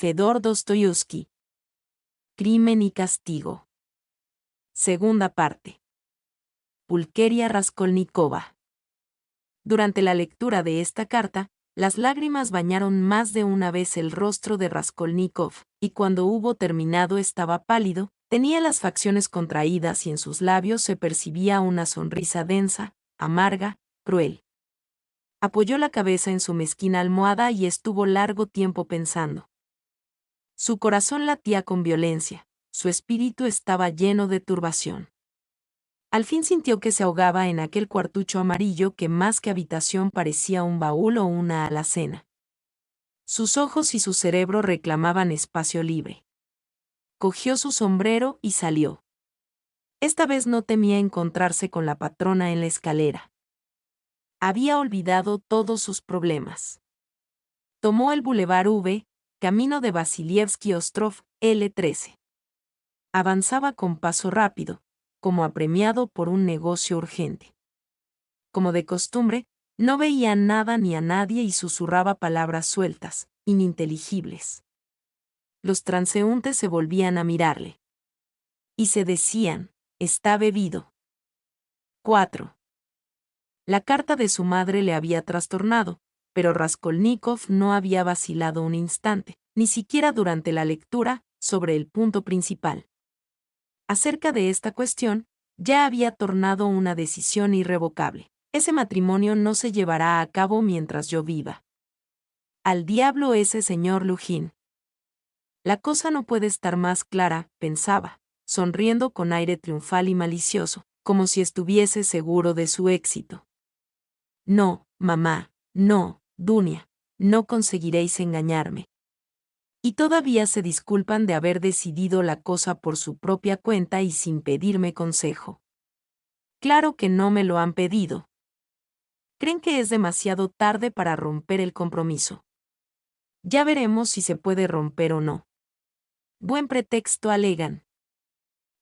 Fedor Dostoyevsky. Crimen y castigo. Segunda parte. Pulqueria Raskolnikova. Durante la lectura de esta carta, las lágrimas bañaron más de una vez el rostro de Raskolnikov, y cuando hubo terminado estaba pálido, tenía las facciones contraídas y en sus labios se percibía una sonrisa densa, amarga, cruel. Apoyó la cabeza en su mezquina almohada y estuvo largo tiempo pensando. Su corazón latía con violencia, su espíritu estaba lleno de turbación. Al fin sintió que se ahogaba en aquel cuartucho amarillo que más que habitación parecía un baúl o una alacena. Sus ojos y su cerebro reclamaban espacio libre. Cogió su sombrero y salió. Esta vez no temía encontrarse con la patrona en la escalera. Había olvidado todos sus problemas. Tomó el Boulevard V, camino de Vasilievsky Ostrov, L13. Avanzaba con paso rápido, como apremiado por un negocio urgente. Como de costumbre, no veía nada ni a nadie y susurraba palabras sueltas, ininteligibles. Los transeúntes se volvían a mirarle. Y se decían, está bebido. 4. La carta de su madre le había trastornado, pero Raskolnikov no había vacilado un instante, ni siquiera durante la lectura, sobre el punto principal. Acerca de esta cuestión, ya había tornado una decisión irrevocable. Ese matrimonio no se llevará a cabo mientras yo viva. Al diablo ese señor Lujin. La cosa no puede estar más clara, pensaba, sonriendo con aire triunfal y malicioso, como si estuviese seguro de su éxito. No, mamá, no, Dunia, no conseguiréis engañarme. Y todavía se disculpan de haber decidido la cosa por su propia cuenta y sin pedirme consejo. Claro que no me lo han pedido. Creen que es demasiado tarde para romper el compromiso. Ya veremos si se puede romper o no. Buen pretexto alegan.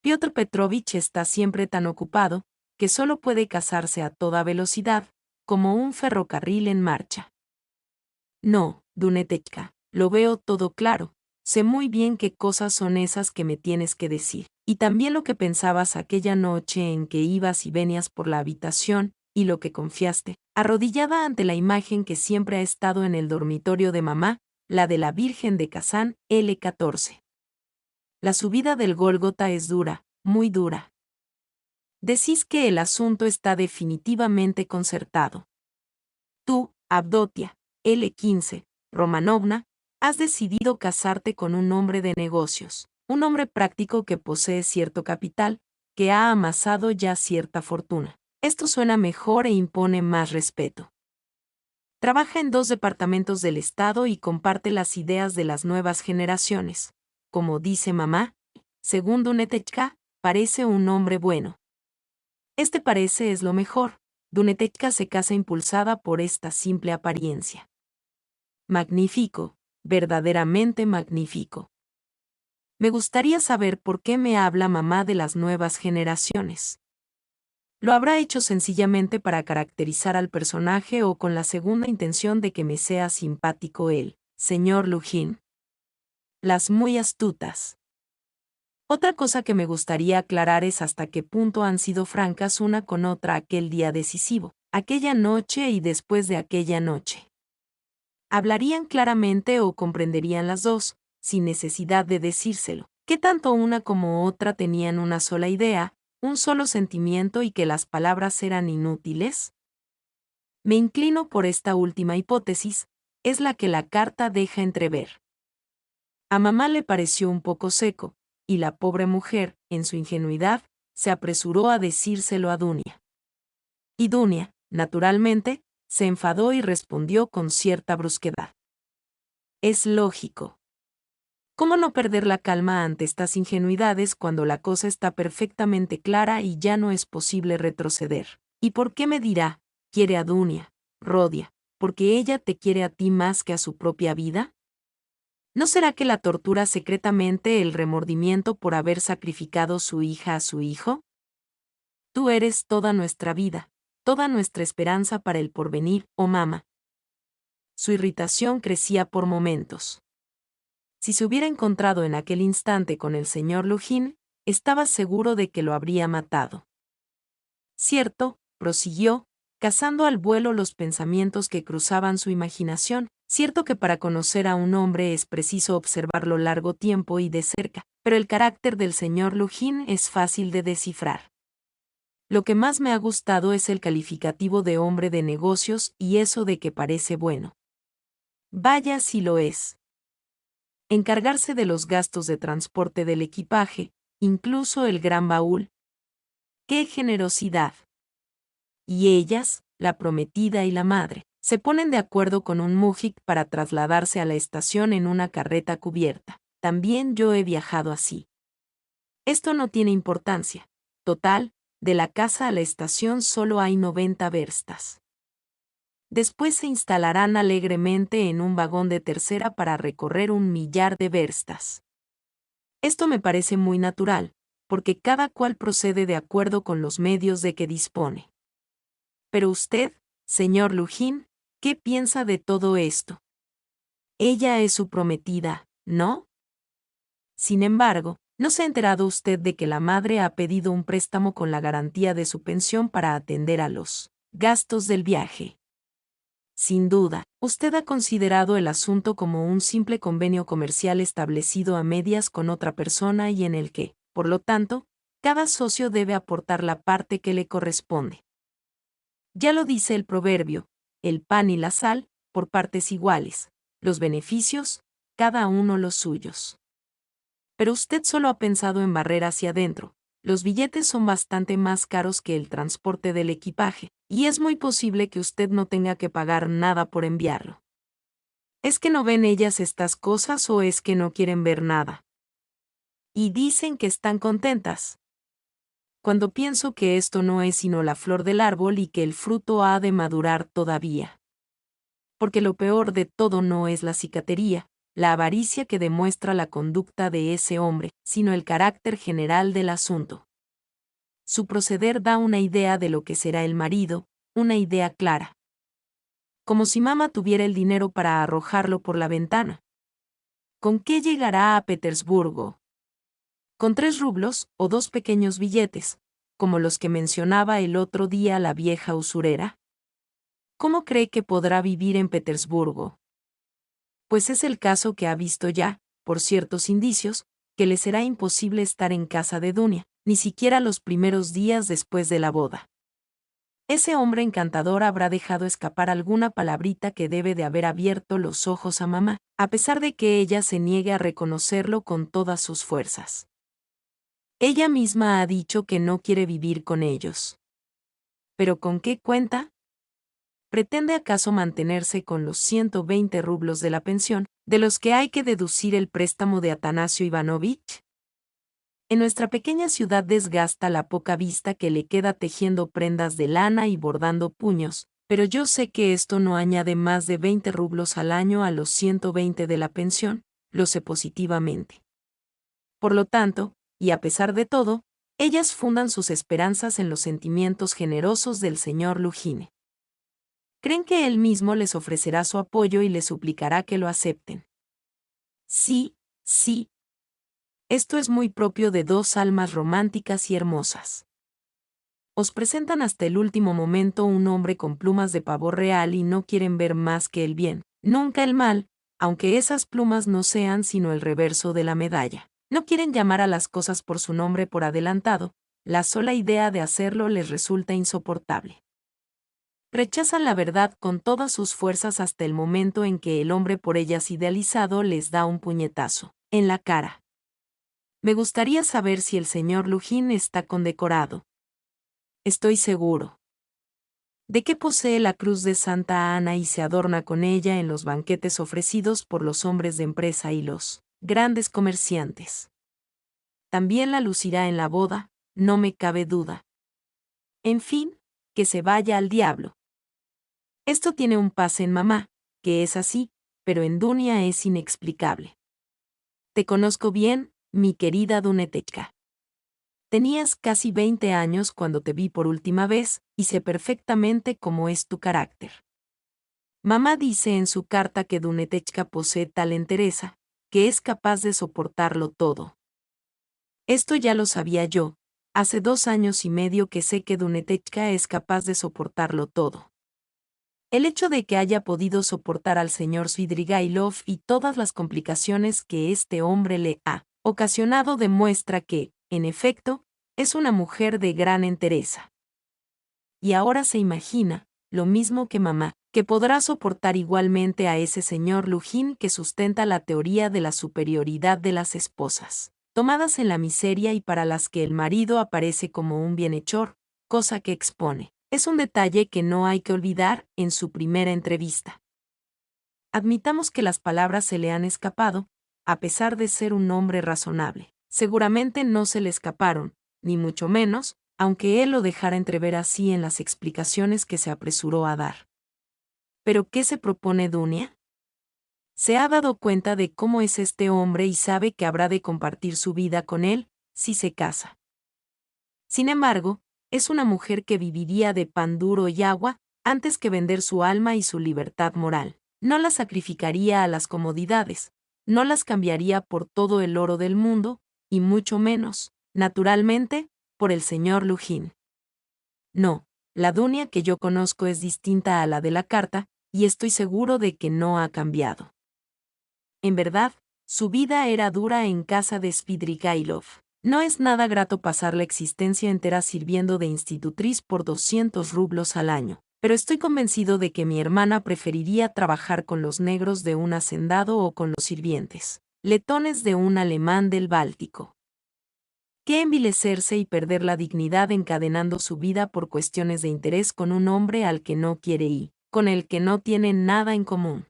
Piotr Petrovich está siempre tan ocupado, que solo puede casarse a toda velocidad, como un ferrocarril en marcha. No, Dunetechka, lo veo todo claro, sé muy bien qué cosas son esas que me tienes que decir, y también lo que pensabas aquella noche en que ibas y venías por la habitación, y lo que confiaste, arrodillada ante la imagen que siempre ha estado en el dormitorio de mamá, la de la Virgen de Kazán, L14. La subida del Gólgota es dura, muy dura. Decís que el asunto está definitivamente concertado. Tú, Avdotia, L15, Romanovna, has decidido casarte con un hombre de negocios, un hombre práctico que posee cierto capital, que ha amasado ya cierta fortuna. Esto suena mejor e impone más respeto. Trabaja en 2 departamentos del Estado y comparte las ideas de las nuevas generaciones. Como dice mamá, según Dunetechka, parece un hombre bueno. Este parece es lo mejor. Dunetechka se casa impulsada por esta simple apariencia. Magnífico, verdaderamente magnífico. Me gustaría saber por qué me habla mamá de las nuevas generaciones. Lo habrá hecho sencillamente para caracterizar al personaje o con la segunda intención de que me sea simpático él, señor Lujin. Las muy astutas. Otra cosa que me gustaría aclarar es hasta qué punto han sido francas una con otra aquel día decisivo, aquella noche y después de aquella noche. Hablarían claramente o comprenderían las dos, sin necesidad de decírselo, que tanto una como otra tenían una sola idea, un solo sentimiento y que las palabras eran inútiles. Me inclino por esta última hipótesis, es la que la carta deja entrever. A mamá le pareció un poco seco, y la pobre mujer, en su ingenuidad, se apresuró a decírselo a Dunia. Y Dunia, naturalmente, se enfadó y respondió con cierta brusquedad. Es lógico. ¿Cómo no perder la calma ante estas ingenuidades cuando la cosa está perfectamente clara y ya no es posible retroceder? ¿Y por qué me dirá, quiere a Dunia, Rodia, porque ella te quiere a ti más que a su propia vida? ¿No será que la tortura secretamente el remordimiento por haber sacrificado su hija a su hijo? Tú eres toda nuestra vida, toda nuestra esperanza para el porvenir, oh mamá. Su irritación crecía por momentos. Si se hubiera encontrado en aquel instante con el señor Lujin, estaba seguro de que lo habría matado. Cierto, prosiguió, cazando al vuelo los pensamientos que cruzaban su imaginación, cierto que para conocer a un hombre es preciso observarlo largo tiempo y de cerca, pero el carácter del señor Lujin es fácil de descifrar. Lo que más me ha gustado es el calificativo de hombre de negocios y eso de que parece bueno. Vaya si lo es. Encargarse de los gastos de transporte del equipaje, incluso el gran baúl. ¡Qué generosidad! Y ellas, la prometida y la madre, se ponen de acuerdo con un mujik para trasladarse a la estación en una carreta cubierta. También yo he viajado así. Esto no tiene importancia. Total, de la casa a la estación solo hay 90 verstas. Después se instalarán alegremente en un vagón de tercera para recorrer 1.000.000 de verstas. Esto me parece muy natural, porque cada cual procede de acuerdo con los medios de que dispone. Pero usted, señor Lujin, ¿qué piensa de todo esto? Ella es su prometida, ¿no? Sin embargo, ¿no se ha enterado usted de que la madre ha pedido un préstamo con la garantía de su pensión para atender a los gastos del viaje? Sin duda, usted ha considerado el asunto como un simple convenio comercial establecido a medias con otra persona y en el que, por lo tanto, cada socio debe aportar la parte que le corresponde. Ya lo dice el proverbio, el pan y la sal, por partes iguales, los beneficios, cada uno los suyos. Pero usted solo ha pensado en barrer hacia adentro. Los billetes son bastante más caros que el transporte del equipaje, y es muy posible que usted no tenga que pagar nada por enviarlo. ¿Es que no ven ellas estas cosas o es que no quieren ver nada? Y dicen que están contentas. Cuando pienso que esto no es sino la flor del árbol y que el fruto ha de madurar todavía. Porque lo peor de todo no es la cicatería, la avaricia que demuestra la conducta de ese hombre, sino el carácter general del asunto. Su proceder da una idea de lo que será el marido, una idea clara. Como si mamá tuviera el dinero para arrojarlo por la ventana. ¿Con qué llegará a Petersburgo? Con 3 rublos o 2 pequeños billetes, como los que mencionaba el otro día la vieja usurera. ¿Cómo cree que podrá vivir en Petersburgo? Pues es el caso que ha visto ya, por ciertos indicios, que le será imposible estar en casa de Dunia, ni siquiera los primeros días después de la boda. Ese hombre encantador habrá dejado escapar alguna palabrita que debe de haber abierto los ojos a mamá, a pesar de que ella se niegue a reconocerlo con todas sus fuerzas. Ella misma ha dicho que no quiere vivir con ellos. ¿Pero con qué cuenta? ¿Pretende acaso mantenerse con los 120 rublos de la pensión, de los que hay que deducir el préstamo de Atanasio Ivanovich? En nuestra pequeña ciudad desgasta la poca vista que le queda tejiendo prendas de lana y bordando puños, pero yo sé que esto no añade más de 20 rublos al año a los 120 de la pensión, lo sé positivamente. Por lo tanto, y a pesar de todo, ellas fundan sus esperanzas en los sentimientos generosos del señor Lujine. Creen que él mismo les ofrecerá su apoyo y les suplicará que lo acepten. Sí, sí. Esto es muy propio de 2 almas románticas y hermosas. Os presentan hasta el último momento un hombre con plumas de pavo real y no quieren ver más que el bien, nunca el mal, aunque esas plumas no sean sino el reverso de la medalla. No quieren llamar a las cosas por su nombre por adelantado, la sola idea de hacerlo les resulta insoportable. Rechazan la verdad con todas sus fuerzas hasta el momento en que el hombre por ellas idealizado les da un puñetazo en la cara. Me gustaría saber si el señor Lujin está condecorado. Estoy seguro. De que posee la cruz de Santa Ana y se adorna con ella en los banquetes ofrecidos por los hombres de empresa y los grandes comerciantes. También la lucirá en la boda, no me cabe duda. En fin, que se vaya al diablo. Esto tiene un pase en mamá, que es así, pero en Dunia es inexplicable. Te conozco bien, mi querida Dunetechka. Tenías casi 20 años cuando te vi por última vez, y sé perfectamente cómo es tu carácter. Mamá dice en su carta que Dunetechka posee tal entereza, que es capaz de soportarlo todo. Esto ya lo sabía yo. Hace 2 años y medio que sé que Dunetechka es capaz de soportarlo todo. El hecho de que haya podido soportar al señor Svidrigailov y todas las complicaciones que este hombre le ha ocasionado demuestra que, en efecto, es una mujer de gran entereza. Y ahora se imagina, lo mismo que mamá, que podrá soportar igualmente a ese señor Lujin que sustenta la teoría de la superioridad de las esposas, tomadas en la miseria y para las que el marido aparece como un bienhechor, cosa que expone. Es un detalle que no hay que olvidar en su primera entrevista. Admitamos que las palabras se le han escapado, a pesar de ser un hombre razonable. Seguramente no se le escaparon, ni mucho menos, aunque él lo dejara entrever así en las explicaciones que se apresuró a dar. ¿Pero qué se propone Dunia? Se ha dado cuenta de cómo es este hombre y sabe que habrá de compartir su vida con él, si se casa. Sin embargo, es una mujer que viviría de pan duro y agua, antes que vender su alma y su libertad moral. No las sacrificaría a las comodidades, no las cambiaría por todo el oro del mundo, y mucho menos, naturalmente, por el señor Lujin. No, la Dunia que yo conozco es distinta a la de la carta, y estoy seguro de que no ha cambiado. En verdad, su vida era dura en casa de Svidrigailov. No es nada grato pasar la existencia entera sirviendo de institutriz por 200 rublos al año, pero estoy convencido de que mi hermana preferiría trabajar con los negros de un hacendado o con los sirvientes letones de un alemán del Báltico. ¿Qué envilecerse y perder la dignidad encadenando su vida por cuestiones de interés con un hombre al que no quiere y con el que no tiene nada en común?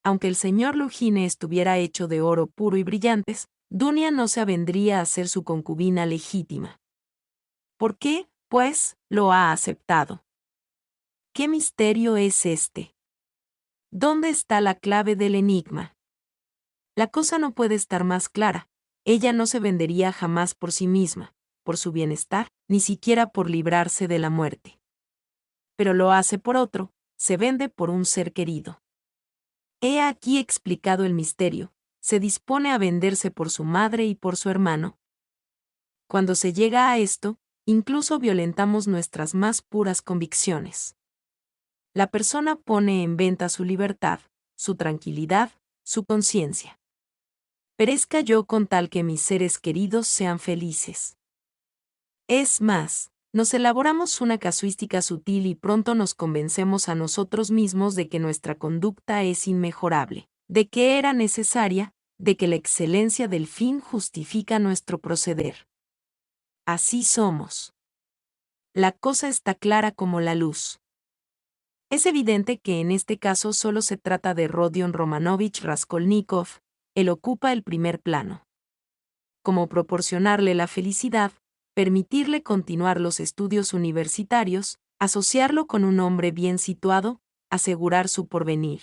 Aunque el señor Lujine estuviera hecho de oro puro y brillantes, Dunia no se avendría a ser su concubina legítima. ¿Por qué, pues, lo ha aceptado? ¿Qué misterio es este? ¿Dónde está la clave del enigma? La cosa no puede estar más clara. Ella no se vendería jamás por sí misma, por su bienestar, ni siquiera por librarse de la muerte. Pero lo hace por otro, se vende por un ser querido. He aquí explicado el misterio. Se dispone a venderse por su madre y por su hermano. Cuando se llega a esto, incluso violentamos nuestras más puras convicciones. La persona pone en venta su libertad, su tranquilidad, su conciencia. Perezca yo con tal que mis seres queridos sean felices. Es más, nos elaboramos una casuística sutil y pronto nos convencemos a nosotros mismos de que nuestra conducta es inmejorable, de que era necesaria, de que la excelencia del fin justifica nuestro proceder. Así somos. La cosa está clara como la luz. Es evidente que en este caso solo se trata de Rodion Romanovich Raskolnikov, él ocupa el primer plano. Como proporcionarle la felicidad, permitirle continuar los estudios universitarios, asociarlo con un hombre bien situado, asegurar su porvenir.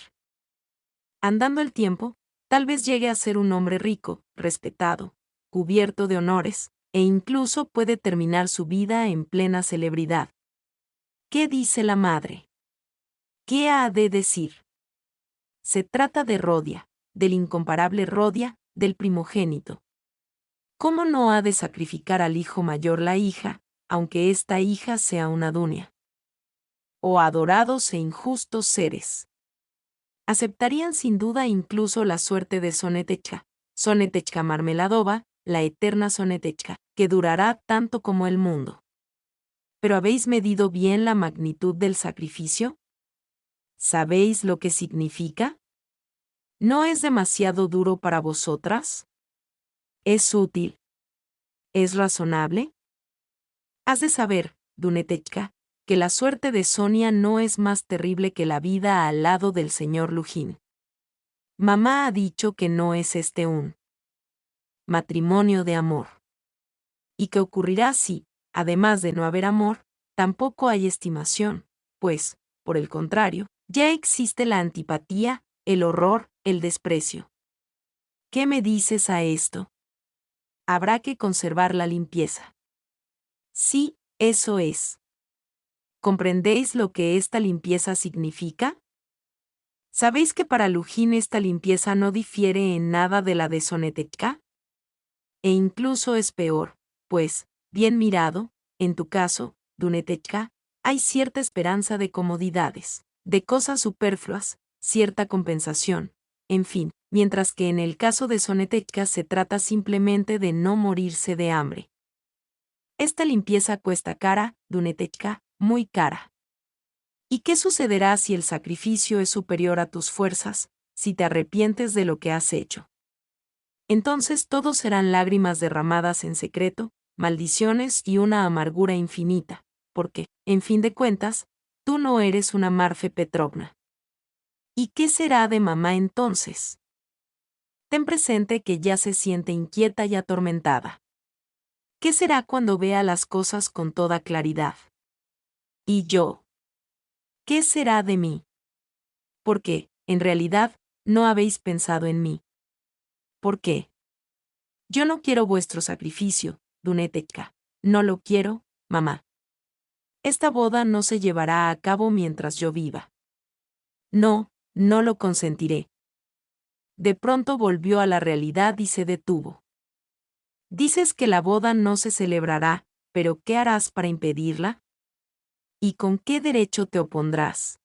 Andando el tiempo, tal vez llegue a ser un hombre rico, respetado, cubierto de honores, e incluso puede terminar su vida en plena celebridad. ¿Qué dice la madre? ¿Qué ha de decir? Se trata de Rodia, del incomparable Rodia, del primogénito. ¿Cómo no ha de sacrificar al hijo mayor la hija, aunque esta hija sea una Dunia? Oh adorados e injustos seres. Aceptarían sin duda incluso la suerte de Sonetechka Marmeladova, la eterna Sonetechka, que durará tanto como el mundo. ¿Pero habéis medido bien la magnitud del sacrificio? ¿Sabéis lo que significa? ¿No es demasiado duro para vosotras? ¿Es útil? ¿Es razonable? Has de saber, Dunetechka, que la suerte de Sonia no es más terrible que la vida al lado del señor Lujin. Mamá ha dicho que no es este un matrimonio de amor. ¿Y qué ocurrirá si, además de no haber amor, tampoco hay estimación? Pues, por el contrario, ya existe la antipatía, el horror, el desprecio. ¿Qué me dices a esto? Habrá que conservar la limpieza. Sí, eso es. ¿Comprendéis lo que esta limpieza significa? ¿Sabéis que para Lujin esta limpieza no difiere en nada de la de Sonetechka? E incluso es peor, pues, bien mirado, en tu caso, Dunetechka, hay cierta esperanza de comodidades, de cosas superfluas, cierta compensación, en fin, mientras que en el caso de Sonetechka se trata simplemente de no morirse de hambre. Esta limpieza cuesta cara, Dunetechka, muy cara. ¿Y qué sucederá si el sacrificio es superior a tus fuerzas, si te arrepientes de lo que has hecho? Entonces todos serán lágrimas derramadas en secreto, maldiciones y una amargura infinita, porque, en fin de cuentas, tú no eres una Marfe Petrovna. ¿Y qué será de mamá entonces? Ten presente que ya se siente inquieta y atormentada. ¿Qué será cuando vea las cosas con toda claridad? ¿Y yo? ¿Qué será de mí? Porque, en realidad, no habéis pensado en mí. ¿Por qué? Yo no quiero vuestro sacrificio, Dunetechka. No lo quiero, mamá. Esta boda no se llevará a cabo mientras yo viva. No, no lo consentiré. De pronto volvió a la realidad y se detuvo. Dices que la boda no se celebrará, pero ¿qué harás para impedirla? ¿Y con qué derecho te opondrás?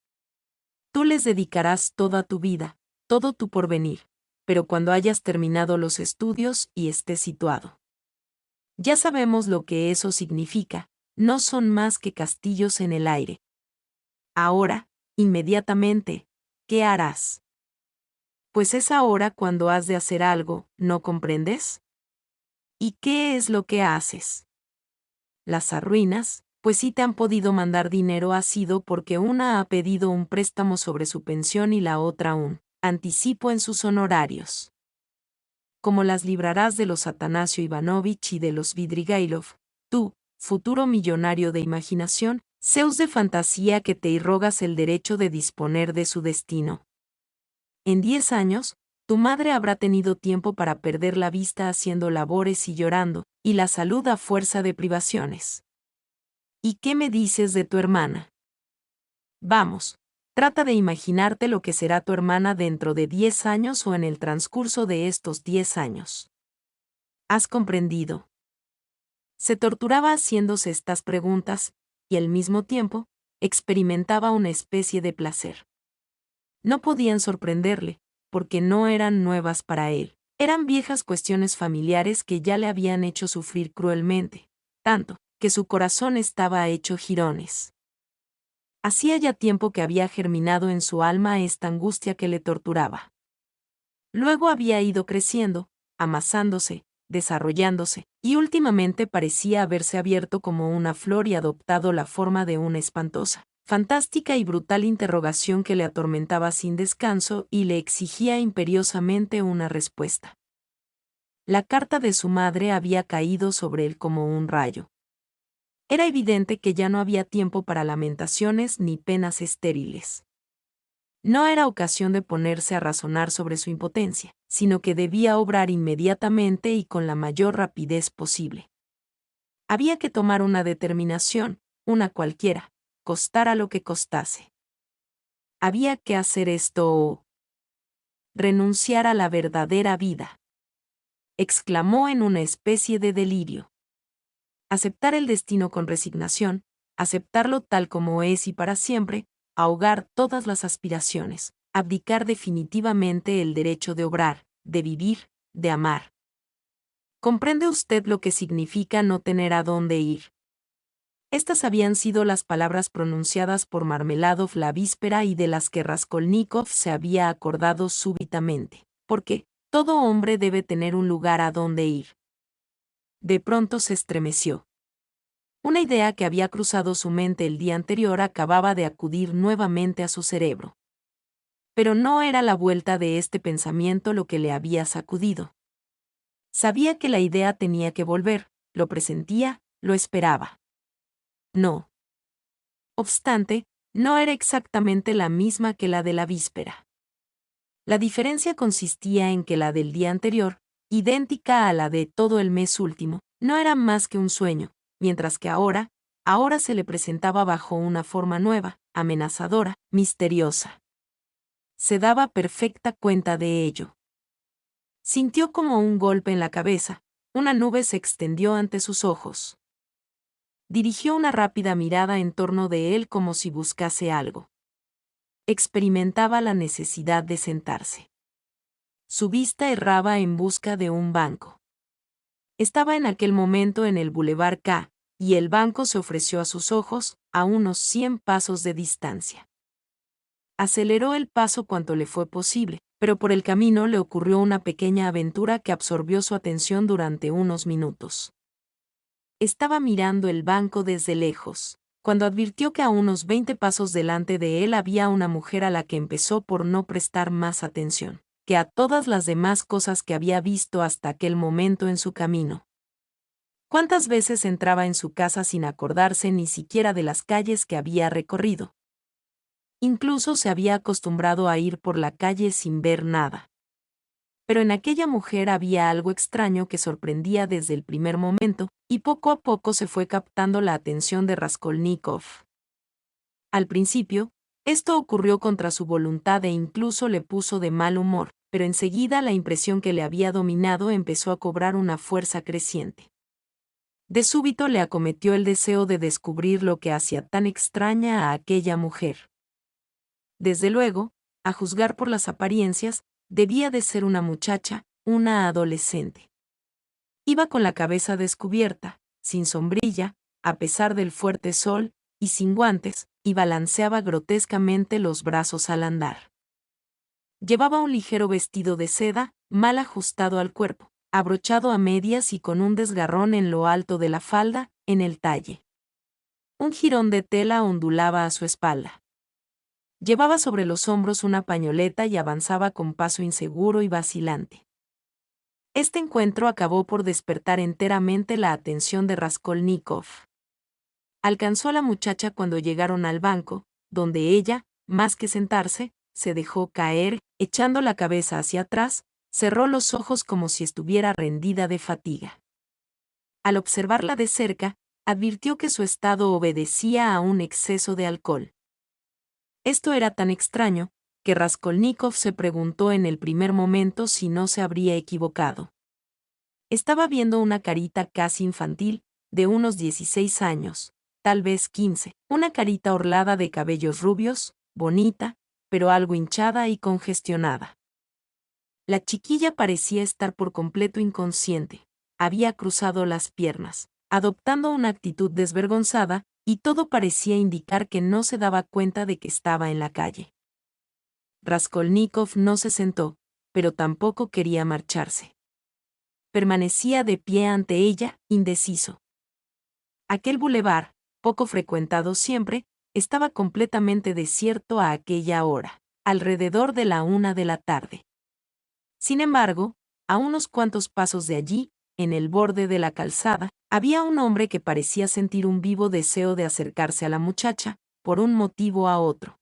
Tú les dedicarás toda tu vida, todo tu porvenir, pero cuando hayas terminado los estudios y estés situado. Ya sabemos lo que eso significa, no son más que castillos en el aire. Ahora, inmediatamente, ¿qué harás? Pues es ahora cuando has de hacer algo, ¿no comprendes? ¿Y qué es lo que haces? Las arruinas, pues si te han podido mandar dinero ha sido porque una ha pedido un préstamo sobre su pensión y la otra un anticipo en sus honorarios. Como las librarás de los Atanasio Ivanovich y de los Vidrigailov, tú, futuro millonario de imaginación, Zeus de fantasía que te irrogas el derecho de disponer de su destino. En 10 años, tu madre habrá tenido tiempo para perder la vista haciendo labores y llorando, y la salud a fuerza de privaciones. ¿Y qué me dices de tu hermana? Vamos, trata de imaginarte lo que será tu hermana dentro de 10 años o en el transcurso de estos 10 años. ¿Has comprendido? Se torturaba haciéndose estas preguntas, y al mismo tiempo, experimentaba una especie de placer. No podían sorprenderle, porque no eran nuevas para él. Eran viejas cuestiones familiares que ya le habían hecho sufrir cruelmente, tanto, que su corazón estaba hecho jirones. Hacía ya tiempo que había germinado en su alma esta angustia que le torturaba. Luego había ido creciendo, amasándose, desarrollándose, y últimamente parecía haberse abierto como una flor y adoptado la forma de una espantosa, fantástica y brutal interrogación que le atormentaba sin descanso y le exigía imperiosamente una respuesta. La carta de su madre había caído sobre él como un rayo. Era evidente que ya no había tiempo para lamentaciones ni penas estériles. No era ocasión de ponerse a razonar sobre su impotencia, sino que debía obrar inmediatamente y con la mayor rapidez posible. Había que tomar una determinación, una cualquiera, costara lo que costase. Había que hacer esto o renunciar a la verdadera vida. Exclamó en una especie de delirio. Aceptar el destino con resignación, aceptarlo tal como es y para siempre, ahogar todas las aspiraciones, abdicar definitivamente el derecho de obrar, de vivir, de amar. ¿Comprende usted lo que significa no tener a dónde ir? Estas habían sido las palabras pronunciadas por Marmeladov la víspera y de las que Raskolnikov se había acordado súbitamente, porque todo hombre debe tener un lugar a dónde ir. De pronto se estremeció. Una idea que había cruzado su mente el día anterior acababa de acudir nuevamente a su cerebro. Pero no era la vuelta de este pensamiento lo que le había sacudido. Sabía que la idea tenía que volver, lo presentía, lo esperaba. No obstante, no era exactamente la misma que la de la víspera. La diferencia consistía en que la del día anterior, idéntica a la de todo el mes último, no era más que un sueño, mientras que ahora se le presentaba bajo una forma nueva, amenazadora, misteriosa. Se daba perfecta cuenta de ello. Sintió como un golpe en la cabeza, una nube se extendió ante sus ojos. Dirigió una rápida mirada en torno de él como si buscase algo. Experimentaba la necesidad de sentarse. Su vista erraba en busca de un banco. Estaba en aquel momento en el Boulevard K, y el banco se ofreció a sus ojos, a unos 100 pasos de distancia. Aceleró el paso cuanto le fue posible, pero por el camino le ocurrió una pequeña aventura que absorbió su atención durante unos minutos. Estaba mirando el banco desde lejos, cuando advirtió que a unos 20 pasos delante de él había una mujer a la que empezó por no prestar más atención que a todas las demás cosas que había visto hasta aquel momento en su camino. ¿Cuántas veces entraba en su casa sin acordarse ni siquiera de las calles que había recorrido? Incluso se había acostumbrado a ir por la calle sin ver nada. Pero en aquella mujer había algo extraño que sorprendía desde el primer momento, y poco a poco se fue captando la atención de Raskolnikov. Al principio, esto ocurrió contra su voluntad e incluso le puso de mal humor, pero enseguida la impresión que le había dominado empezó a cobrar una fuerza creciente. De súbito le acometió el deseo de descubrir lo que hacía tan extraña a aquella mujer. Desde luego, a juzgar por las apariencias, debía de ser una muchacha, una adolescente. Iba con la cabeza descubierta, sin sombrilla, a pesar del fuerte sol, y sin guantes, y balanceaba grotescamente los brazos al andar. Llevaba un ligero vestido de seda, mal ajustado al cuerpo, abrochado a medias y con un desgarrón en lo alto de la falda, en el talle. Un jirón de tela ondulaba a su espalda. Llevaba sobre los hombros una pañoleta y avanzaba con paso inseguro y vacilante. Este encuentro acabó por despertar enteramente la atención de Raskolnikov. Alcanzó a la muchacha cuando llegaron al banco, donde ella, más que sentarse, se dejó caer, echando la cabeza hacia atrás, cerró los ojos como si estuviera rendida de fatiga. Al observarla de cerca, advirtió que su estado obedecía a un exceso de alcohol. Esto era tan extraño, que Raskolnikov se preguntó en el primer momento si no se habría equivocado. Estaba viendo una carita casi infantil, de unos 16 años, tal vez 15, una carita orlada de cabellos rubios, bonita, pero algo hinchada y congestionada. La chiquilla parecía estar por completo inconsciente, había cruzado las piernas, adoptando una actitud desvergonzada, y todo parecía indicar que no se daba cuenta de que estaba en la calle. Raskolnikov no se sentó, pero tampoco quería marcharse. Permanecía de pie ante ella, indeciso. Aquel bulevar, poco frecuentado siempre, estaba completamente desierto a aquella hora, alrededor de la 1 de la tarde. Sin embargo, a unos cuantos pasos de allí, en el borde de la calzada, había un hombre que parecía sentir un vivo deseo de acercarse a la muchacha, por un motivo a otro.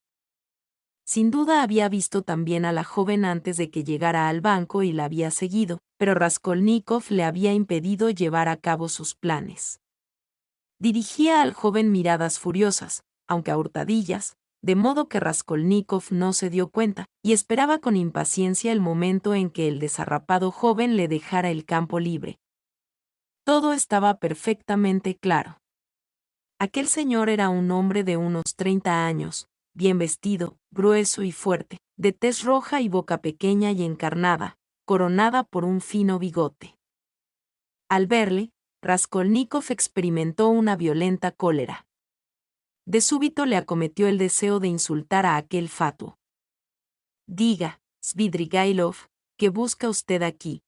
Sin duda había visto también a la joven antes de que llegara al banco y la había seguido, pero Raskolnikov le había impedido llevar a cabo sus planes. Dirigía al joven miradas furiosas, aunque a hurtadillas, de modo que Raskolnikov no se dio cuenta, y esperaba con impaciencia el momento en que el desarrapado joven le dejara el campo libre. Todo estaba perfectamente claro. Aquel señor era un hombre de unos 30 años, bien vestido, grueso y fuerte, de tez roja y boca pequeña y encarnada, coronada por un fino bigote. Al verle, Raskolnikov experimentó una violenta cólera. De súbito le acometió el deseo de insultar a aquel fatuo. «Diga, Svidrigailov, ¿qué busca usted aquí?»,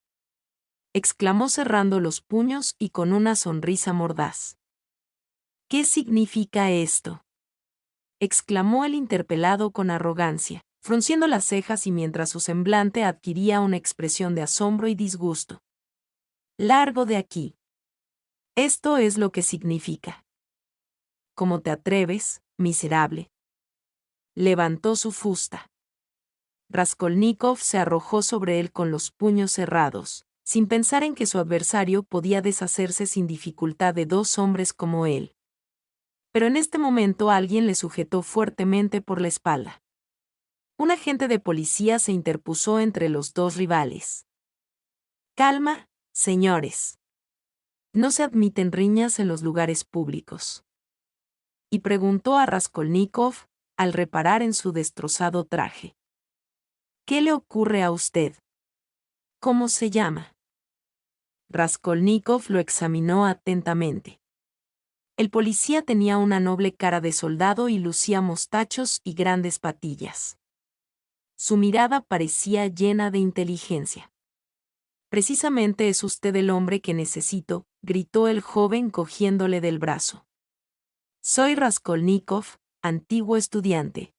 exclamó cerrando los puños y con una sonrisa mordaz. «¿Qué significa esto?», exclamó el interpelado con arrogancia, frunciendo las cejas y mientras su semblante adquiría una expresión de asombro y disgusto. «Largo de aquí. Esto es lo que significa». «¿Cómo te atreves, miserable?». Levantó su fusta. Raskolnikov se arrojó sobre él con los puños cerrados, sin pensar en que su adversario podía deshacerse sin dificultad de dos hombres como él. Pero en este momento alguien le sujetó fuertemente por la espalda. Un agente de policía se interpuso entre los dos rivales. Calma, señores. No se admiten riñas en los lugares públicos. Y preguntó a Raskolnikov, al reparar en su destrozado traje. ¿Qué le ocurre a usted? ¿Cómo se llama? Raskolnikov lo examinó atentamente. El policía tenía una noble cara de soldado y lucía mostachos y grandes patillas. Su mirada parecía llena de inteligencia. Precisamente es usted el hombre que necesito, gritó el joven cogiéndole del brazo. Soy Raskolnikov, antiguo estudiante.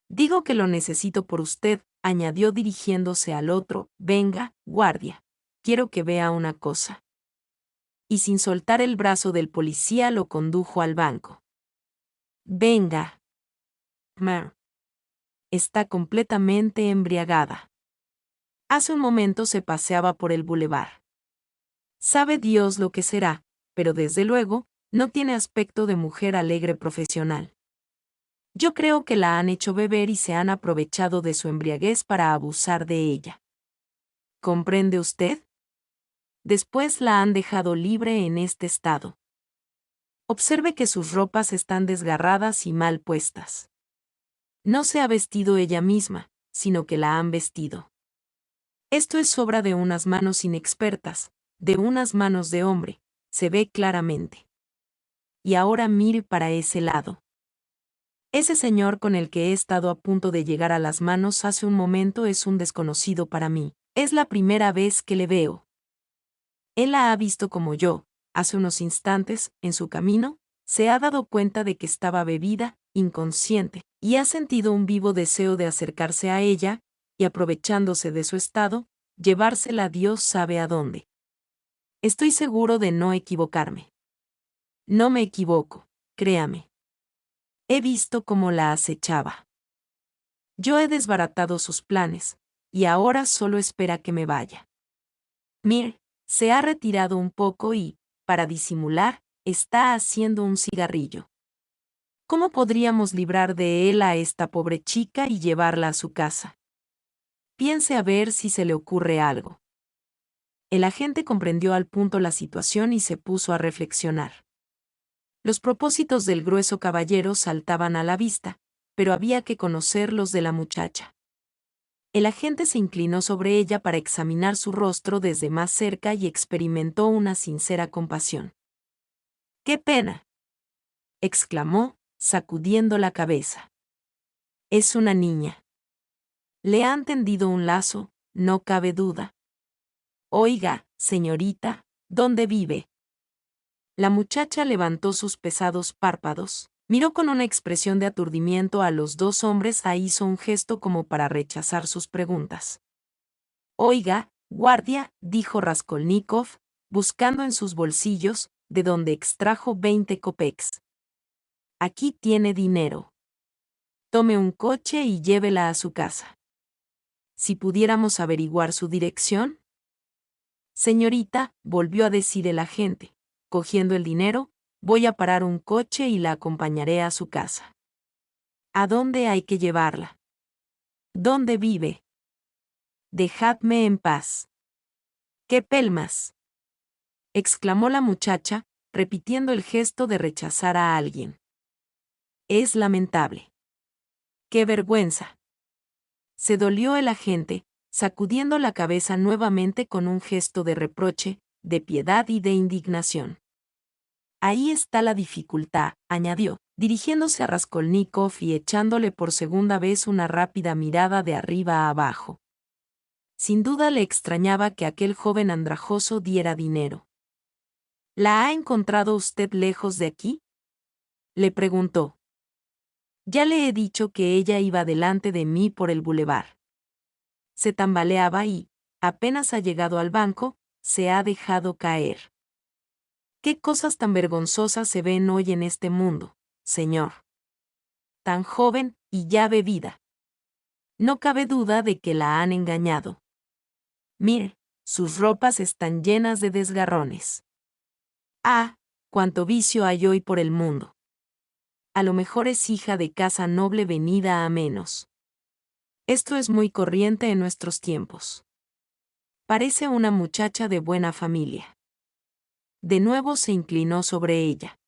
Digo que lo necesito por usted, añadió dirigiéndose al otro. Venga, guardia. Quiero que vea una cosa. Y sin soltar el brazo del policía lo condujo al banco. Venga. Mer. Está completamente embriagada. Hace un momento se paseaba por el bulevar. Sabe Dios lo que será, pero desde luego, no tiene aspecto de mujer alegre profesional. Yo creo que la han hecho beber y se han aprovechado de su embriaguez para abusar de ella. ¿Comprende usted? Después la han dejado libre en este estado. Observe que sus ropas están desgarradas y mal puestas. No se ha vestido ella misma, sino que la han vestido. Esto es obra de unas manos inexpertas, de unas manos de hombre, se ve claramente. Y ahora mire para ese lado. Ese señor con el que he estado a punto de llegar a las manos hace un momento es un desconocido para mí. Es la primera vez que le veo. Él la ha visto como yo, hace unos instantes, en su camino, se ha dado cuenta de que estaba bebida, inconsciente, y ha sentido un vivo deseo de acercarse a ella, y aprovechándose de su estado, llevársela Dios sabe a dónde. Estoy seguro de no equivocarme. No me equivoco, créame. He visto cómo la acechaba. Yo he desbaratado sus planes, y ahora solo espera que me vaya. Mir, se ha retirado un poco y, para disimular, está haciendo un cigarrillo. ¿Cómo podríamos librar de él a esta pobre chica y llevarla a su casa? Piense a ver si se le ocurre algo. El agente comprendió al punto la situación y se puso a reflexionar. Los propósitos del grueso caballero saltaban a la vista, pero había que conocer los de la muchacha. El agente se inclinó sobre ella para examinar su rostro desde más cerca y experimentó una sincera compasión. ¡Qué pena!, exclamó, sacudiendo la cabeza. Es una niña. Le han tendido un lazo, no cabe duda. Oiga, señorita, ¿dónde vive? La muchacha levantó sus pesados párpados, miró con una expresión de aturdimiento a los dos hombres e hizo un gesto como para rechazar sus preguntas. Oiga, guardia, dijo Raskolnikov, buscando en sus bolsillos, de donde extrajo 20 kopecks. Aquí tiene dinero. Tome un coche y llévela a su casa. Si pudiéramos averiguar su dirección. Señorita, volvió a decir el agente, cogiendo el dinero, voy a parar un coche y la acompañaré a su casa. ¿A dónde hay que llevarla? ¿Dónde vive? Dejadme en paz. ¡Qué pelmas!, exclamó la muchacha, repitiendo el gesto de rechazar a alguien. Es lamentable. ¡Qué vergüenza! Se dolió el agente, sacudiendo la cabeza nuevamente con un gesto de reproche, de piedad y de indignación. Ahí está la dificultad, añadió, dirigiéndose a Raskolnikov y echándole por segunda vez una rápida mirada de arriba a abajo. Sin duda le extrañaba que aquel joven andrajoso diera dinero. ¿La ha encontrado usted lejos de aquí?, le preguntó. Ya le he dicho que ella iba delante de mí por el bulevar. Se tambaleaba y, apenas ha llegado al banco, se ha dejado caer. ¿Qué cosas tan vergonzosas se ven hoy en este mundo, señor? Tan joven y ya bebida. No cabe duda de que la han engañado. Mire, sus ropas están llenas de desgarrones. Ah, cuánto vicio hay hoy por el mundo. A lo mejor es hija de casa noble venida a menos. Esto es muy corriente en nuestros tiempos. Parece una muchacha de buena familia. De nuevo se inclinó sobre ella.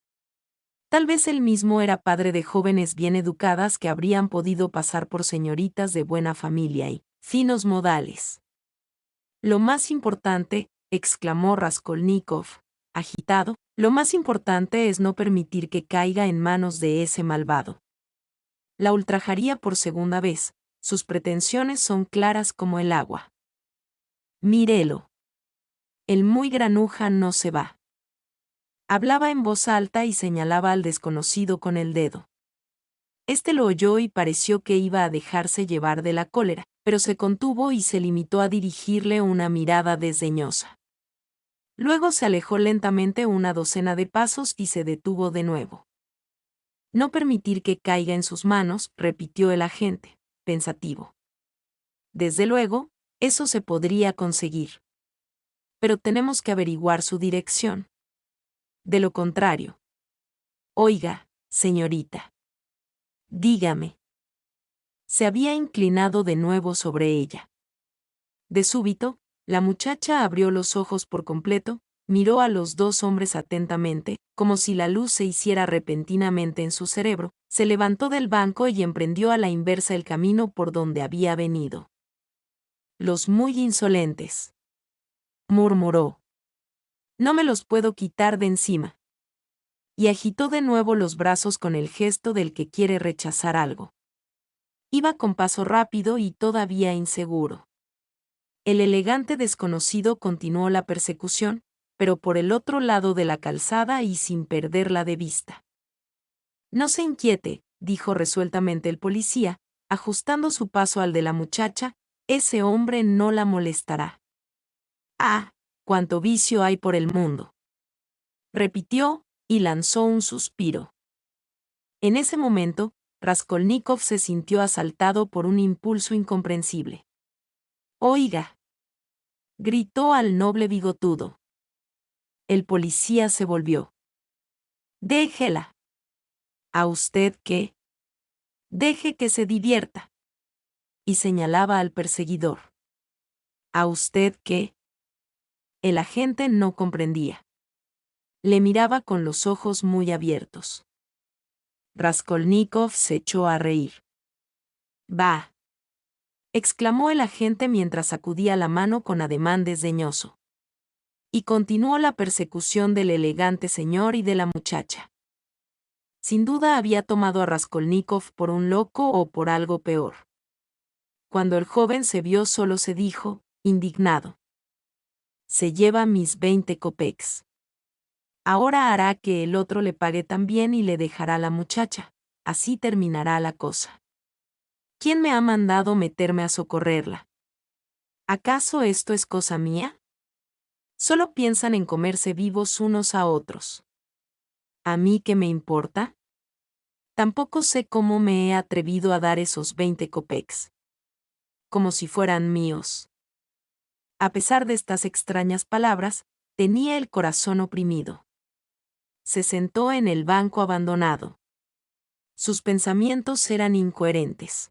Tal vez él mismo era padre de jóvenes bien educadas que habrían podido pasar por señoritas de buena familia y finos modales. Lo más importante, exclamó Raskolnikov, agitado, lo más importante es no permitir que caiga en manos de ese malvado. La ultrajaría por segunda vez, sus pretensiones son claras como el agua. Mírelo. El muy granuja no se va. Hablaba en voz alta y señalaba al desconocido con el dedo. Este lo oyó y pareció que iba a dejarse llevar de la cólera, pero se contuvo y se limitó a dirigirle una mirada desdeñosa. Luego se alejó lentamente una docena de pasos y se detuvo de nuevo. No permitir que caiga en sus manos, repitió el agente, pensativo. Desde luego, eso se podría conseguir. Pero tenemos que averiguar su dirección. De lo contrario. Oiga, señorita. Dígame. Se había inclinado de nuevo sobre ella. De súbito, la muchacha abrió los ojos por completo, miró a los dos hombres atentamente, como si la luz se hiciera repentinamente en su cerebro, se levantó del banco y emprendió a la inversa el camino por donde había venido. Los muy insolentes. Murmuró. No me los puedo quitar de encima. Y agitó de nuevo los brazos con el gesto del que quiere rechazar algo. Iba con paso rápido y todavía inseguro. El elegante desconocido continuó la persecución, pero por el otro lado de la calzada y sin perderla de vista. No se inquiete, dijo resueltamente el policía, ajustando su paso al de la muchacha, ese hombre no la molestará. Ah, cuánto vicio hay por el mundo. Repitió, y lanzó un suspiro. En ese momento, Raskolnikov se sintió asaltado por un impulso incomprensible. «Oiga», gritó al noble bigotudo. El policía se volvió. «Déjela». «¿A usted qué?» «Deje que se divierta». Y señalaba al perseguidor. «¿A usted qué?» El agente no comprendía. Le miraba con los ojos muy abiertos. Raskolnikov se echó a reír. «Bah», exclamó el agente mientras sacudía la mano con ademán desdeñoso. Y continuó la persecución del elegante señor y de la muchacha. Sin duda había tomado a Raskolnikov por un loco o por algo peor. Cuando el joven se vio solo se dijo, indignado. Se lleva mis 20 kopecks. Ahora hará que el otro le pague también y le dejará a la muchacha. Así terminará la cosa. ¿Quién me ha mandado meterme a socorrerla? ¿Acaso esto es cosa mía? Solo piensan en comerse vivos unos a otros. ¿A mí qué me importa? Tampoco sé cómo me he atrevido a dar esos 20 kopecks. Como si fueran míos. A pesar de estas extrañas palabras, tenía el corazón oprimido. Se sentó en el banco abandonado. Sus pensamientos eran incoherentes.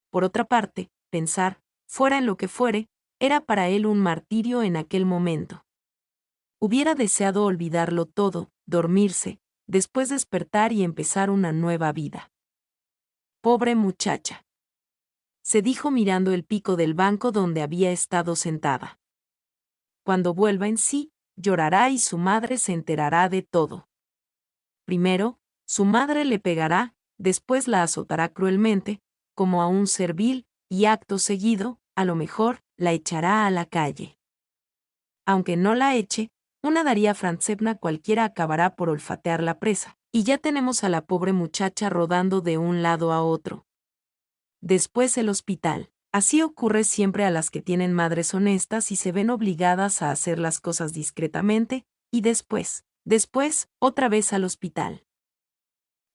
Por otra parte, pensar, fuera en lo que fuere, era para él un martirio en aquel momento. Hubiera deseado olvidarlo todo, dormirse, después despertar y empezar una nueva vida. Pobre muchacha. Se dijo mirando el pico del banco donde había estado sentada. Cuando vuelva en sí, llorará y su madre se enterará de todo. Primero, su madre le pegará, después la azotará cruelmente, como a un servil, y acto seguido, a lo mejor, la echará a la calle. Aunque no la eche, una Daría Frantsevna cualquiera acabará por olfatear la presa, y ya tenemos a la pobre muchacha rodando de un lado a otro. Después el hospital. Así ocurre siempre a las que tienen madres honestas y se ven obligadas a hacer las cosas discretamente, y después, otra vez al hospital.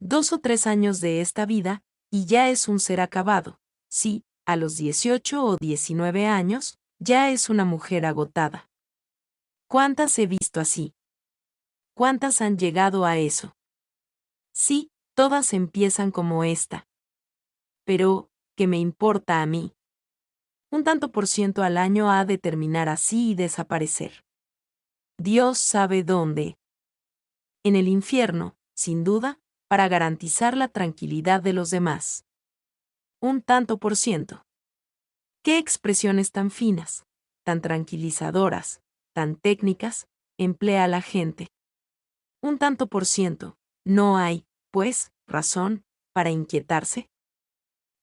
2 o 3 años de esta vida, y ya es un ser acabado. Sí, a los 18 o 19 años, ya es una mujer agotada. ¿Cuántas he visto así? ¿Cuántas han llegado a eso? Sí, todas empiezan como esta. Pero, ¿Qué me importa a mí? Un tanto por ciento al año ha de terminar así y desaparecer. Dios sabe dónde. En el infierno, sin duda, para garantizar la tranquilidad de los demás. Un tanto por ciento. ¿Qué expresiones tan finas, tan tranquilizadoras, tan técnicas, emplea la gente? Un tanto por ciento. No hay, pues, razón para inquietarse.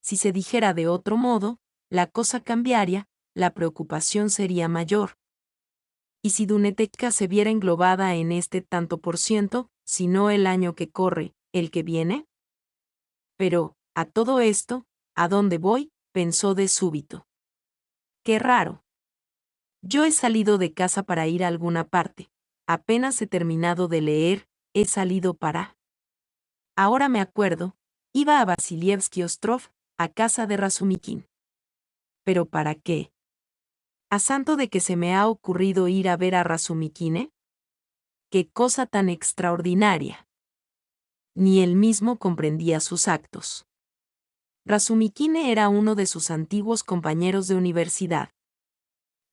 Si se dijera de otro modo, la cosa cambiaría, la preocupación sería mayor. Y si Duneteca se viera englobada en este tanto por ciento, si no el año que corre, el que viene. Pero, a todo esto, ¿a dónde voy?, pensó de súbito. Qué raro. Yo he salido de casa para ir a alguna parte. Apenas he terminado de leer, he salido para... Ahora me acuerdo, iba a Vasilievsky Ostrov, a casa de Razumikin. ¿Pero para qué? ¿A santo de que se me ha ocurrido ir a ver a Razumikine? ¡Qué cosa tan extraordinaria! Ni él mismo comprendía sus actos. Razumikine era uno de sus antiguos compañeros de universidad.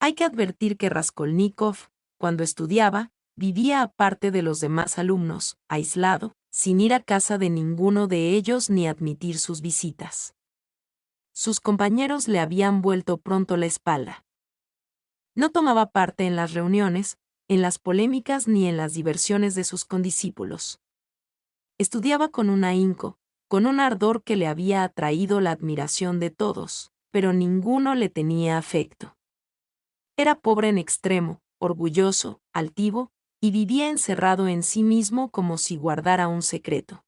Hay que advertir que Raskolnikov, cuando estudiaba, vivía aparte de los demás alumnos, aislado, sin ir a casa de ninguno de ellos ni admitir sus visitas. Sus compañeros le habían vuelto pronto la espalda. No tomaba parte en las reuniones, en las polémicas ni en las diversiones de sus condiscípulos. Estudiaba con un ahínco, con un ardor que le había atraído la admiración de todos, pero ninguno le tenía afecto. Era pobre en extremo, orgulloso, altivo, y vivía encerrado en sí mismo como si guardara un secreto.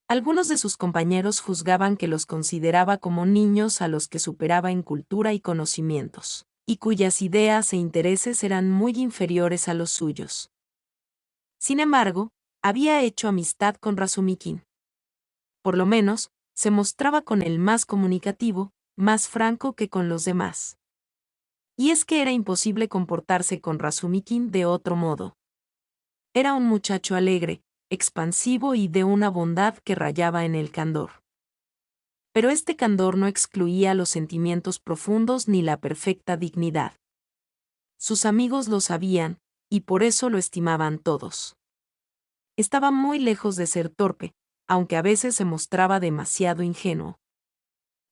Algunos de sus compañeros juzgaban que los consideraba como niños a los que superaba en cultura y conocimientos, y cuyas ideas e intereses eran muy inferiores a los suyos. Sin embargo, había hecho amistad con Razumikin. Por lo menos, se mostraba con él más comunicativo, más franco que con los demás. Y es que era imposible comportarse con Razumikin de otro modo. Era un muchacho alegre, expansivo y de una bondad que rayaba en el candor. Pero este candor no excluía los sentimientos profundos ni la perfecta dignidad. Sus amigos lo sabían, y por eso lo estimaban todos. Estaba muy lejos de ser torpe, aunque a veces se mostraba demasiado ingenuo.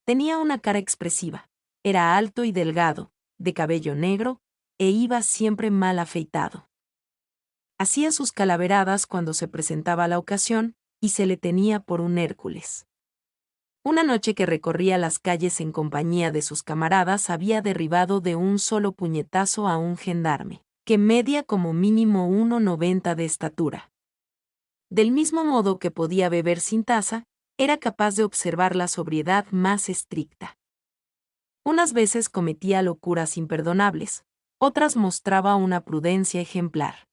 Tenía una cara expresiva, era alto y delgado, de cabello negro, e iba siempre mal afeitado. Hacía sus calaveradas cuando se presentaba la ocasión, y se le tenía por un Hércules. Una noche que recorría las calles en compañía de sus camaradas había derribado de un solo puñetazo a un gendarme, que media como mínimo 1,90 de estatura. Del mismo modo que podía beber sin taza, era capaz de observar la sobriedad más estricta. Unas veces cometía locuras imperdonables, otras mostraba una prudencia ejemplar.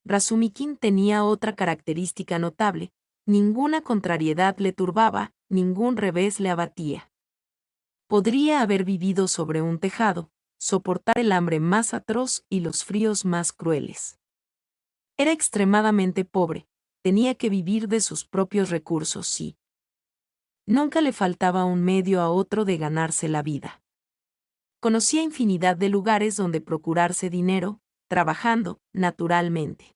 Razumikin tenía otra característica notable: ninguna contrariedad le turbaba, ningún revés le abatía. Podría haber vivido sobre un tejado, soportar el hambre más atroz y los fríos más crueles. Era extremadamente pobre, tenía que vivir de sus propios recursos y nunca le faltaba un medio a otro de ganarse la vida. Conocía infinidad de lugares donde procurarse dinero, trabajando, naturalmente.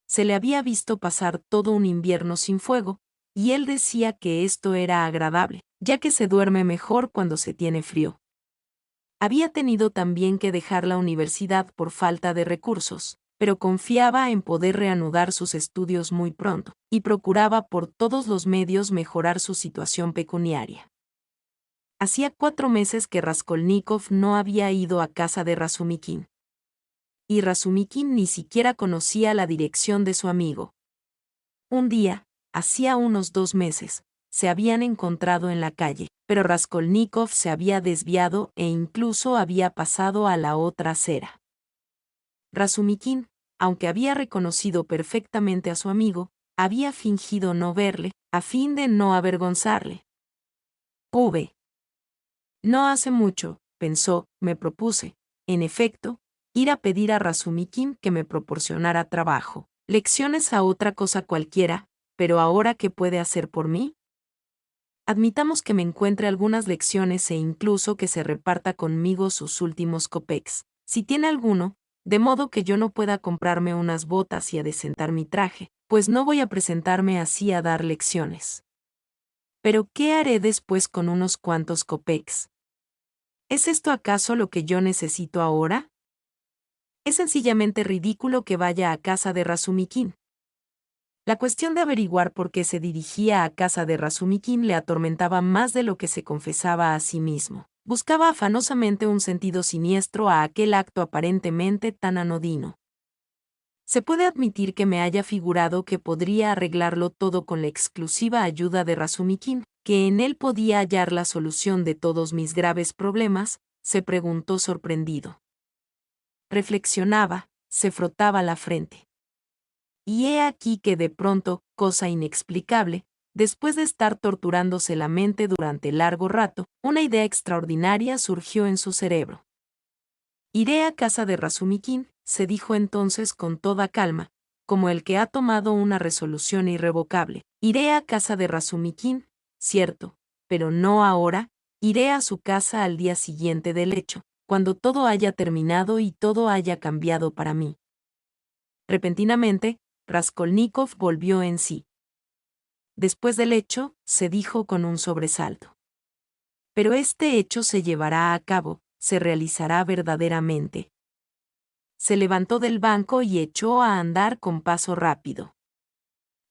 Se le había visto pasar todo un invierno sin fuego, y él decía que esto era agradable, ya que se duerme mejor cuando se tiene frío. Había tenido también que dejar la universidad por falta de recursos, pero confiaba en poder reanudar sus estudios muy pronto, y procuraba por todos los medios mejorar su situación pecuniaria. Hacía 4 meses que Raskolnikov no había ido a casa de Razumikin. Y Razumikin ni siquiera conocía la dirección de su amigo. Un día, hacía unos 2 meses, se habían encontrado en la calle, pero Raskolnikov se había desviado e incluso había pasado a la otra acera. Razumikin, aunque había reconocido perfectamente a su amigo, había fingido no verle, a fin de no avergonzarle. No hace mucho, pensó, me propuse, en efecto, ir a pedir a Razumikin que me proporcionara trabajo, lecciones a otra cosa cualquiera, pero ahora ¿qué puede hacer por mí? Admitamos que me encuentre algunas lecciones e incluso que se reparta conmigo sus últimos kopecks, si tiene alguno, de modo que yo no pueda comprarme unas botas y adecentar mi traje, pues no voy a presentarme así a dar lecciones. Pero ¿qué haré después con unos cuantos kopecks? ¿Es esto acaso lo que yo necesito ahora? Es sencillamente ridículo que vaya a casa de Razumikin. La cuestión de averiguar por qué se dirigía a casa de Razumikin le atormentaba más de lo que se confesaba a sí mismo. Buscaba afanosamente un sentido siniestro a aquel acto aparentemente tan anodino. Se puede admitir que me haya figurado que podría arreglarlo todo con la exclusiva ayuda de Razumikin, que en él podía hallar la solución de todos mis graves problemas, se preguntó sorprendido. Reflexionaba, se frotaba la frente. Y he aquí que de pronto, cosa inexplicable, después de estar torturándose la mente durante largo rato, una idea extraordinaria surgió en su cerebro. Iré a casa de Razumikin, se dijo entonces con toda calma, como el que ha tomado una resolución irrevocable. Iré a casa de Razumikin, cierto, pero no ahora, iré a su casa al día siguiente del hecho, cuando todo haya terminado y todo haya cambiado para mí. Repentinamente, Raskolnikov volvió en sí. Después del hecho, se dijo con un sobresalto. Pero este hecho se llevará a cabo, se realizará verdaderamente. Se levantó del banco y echó a andar con paso rápido.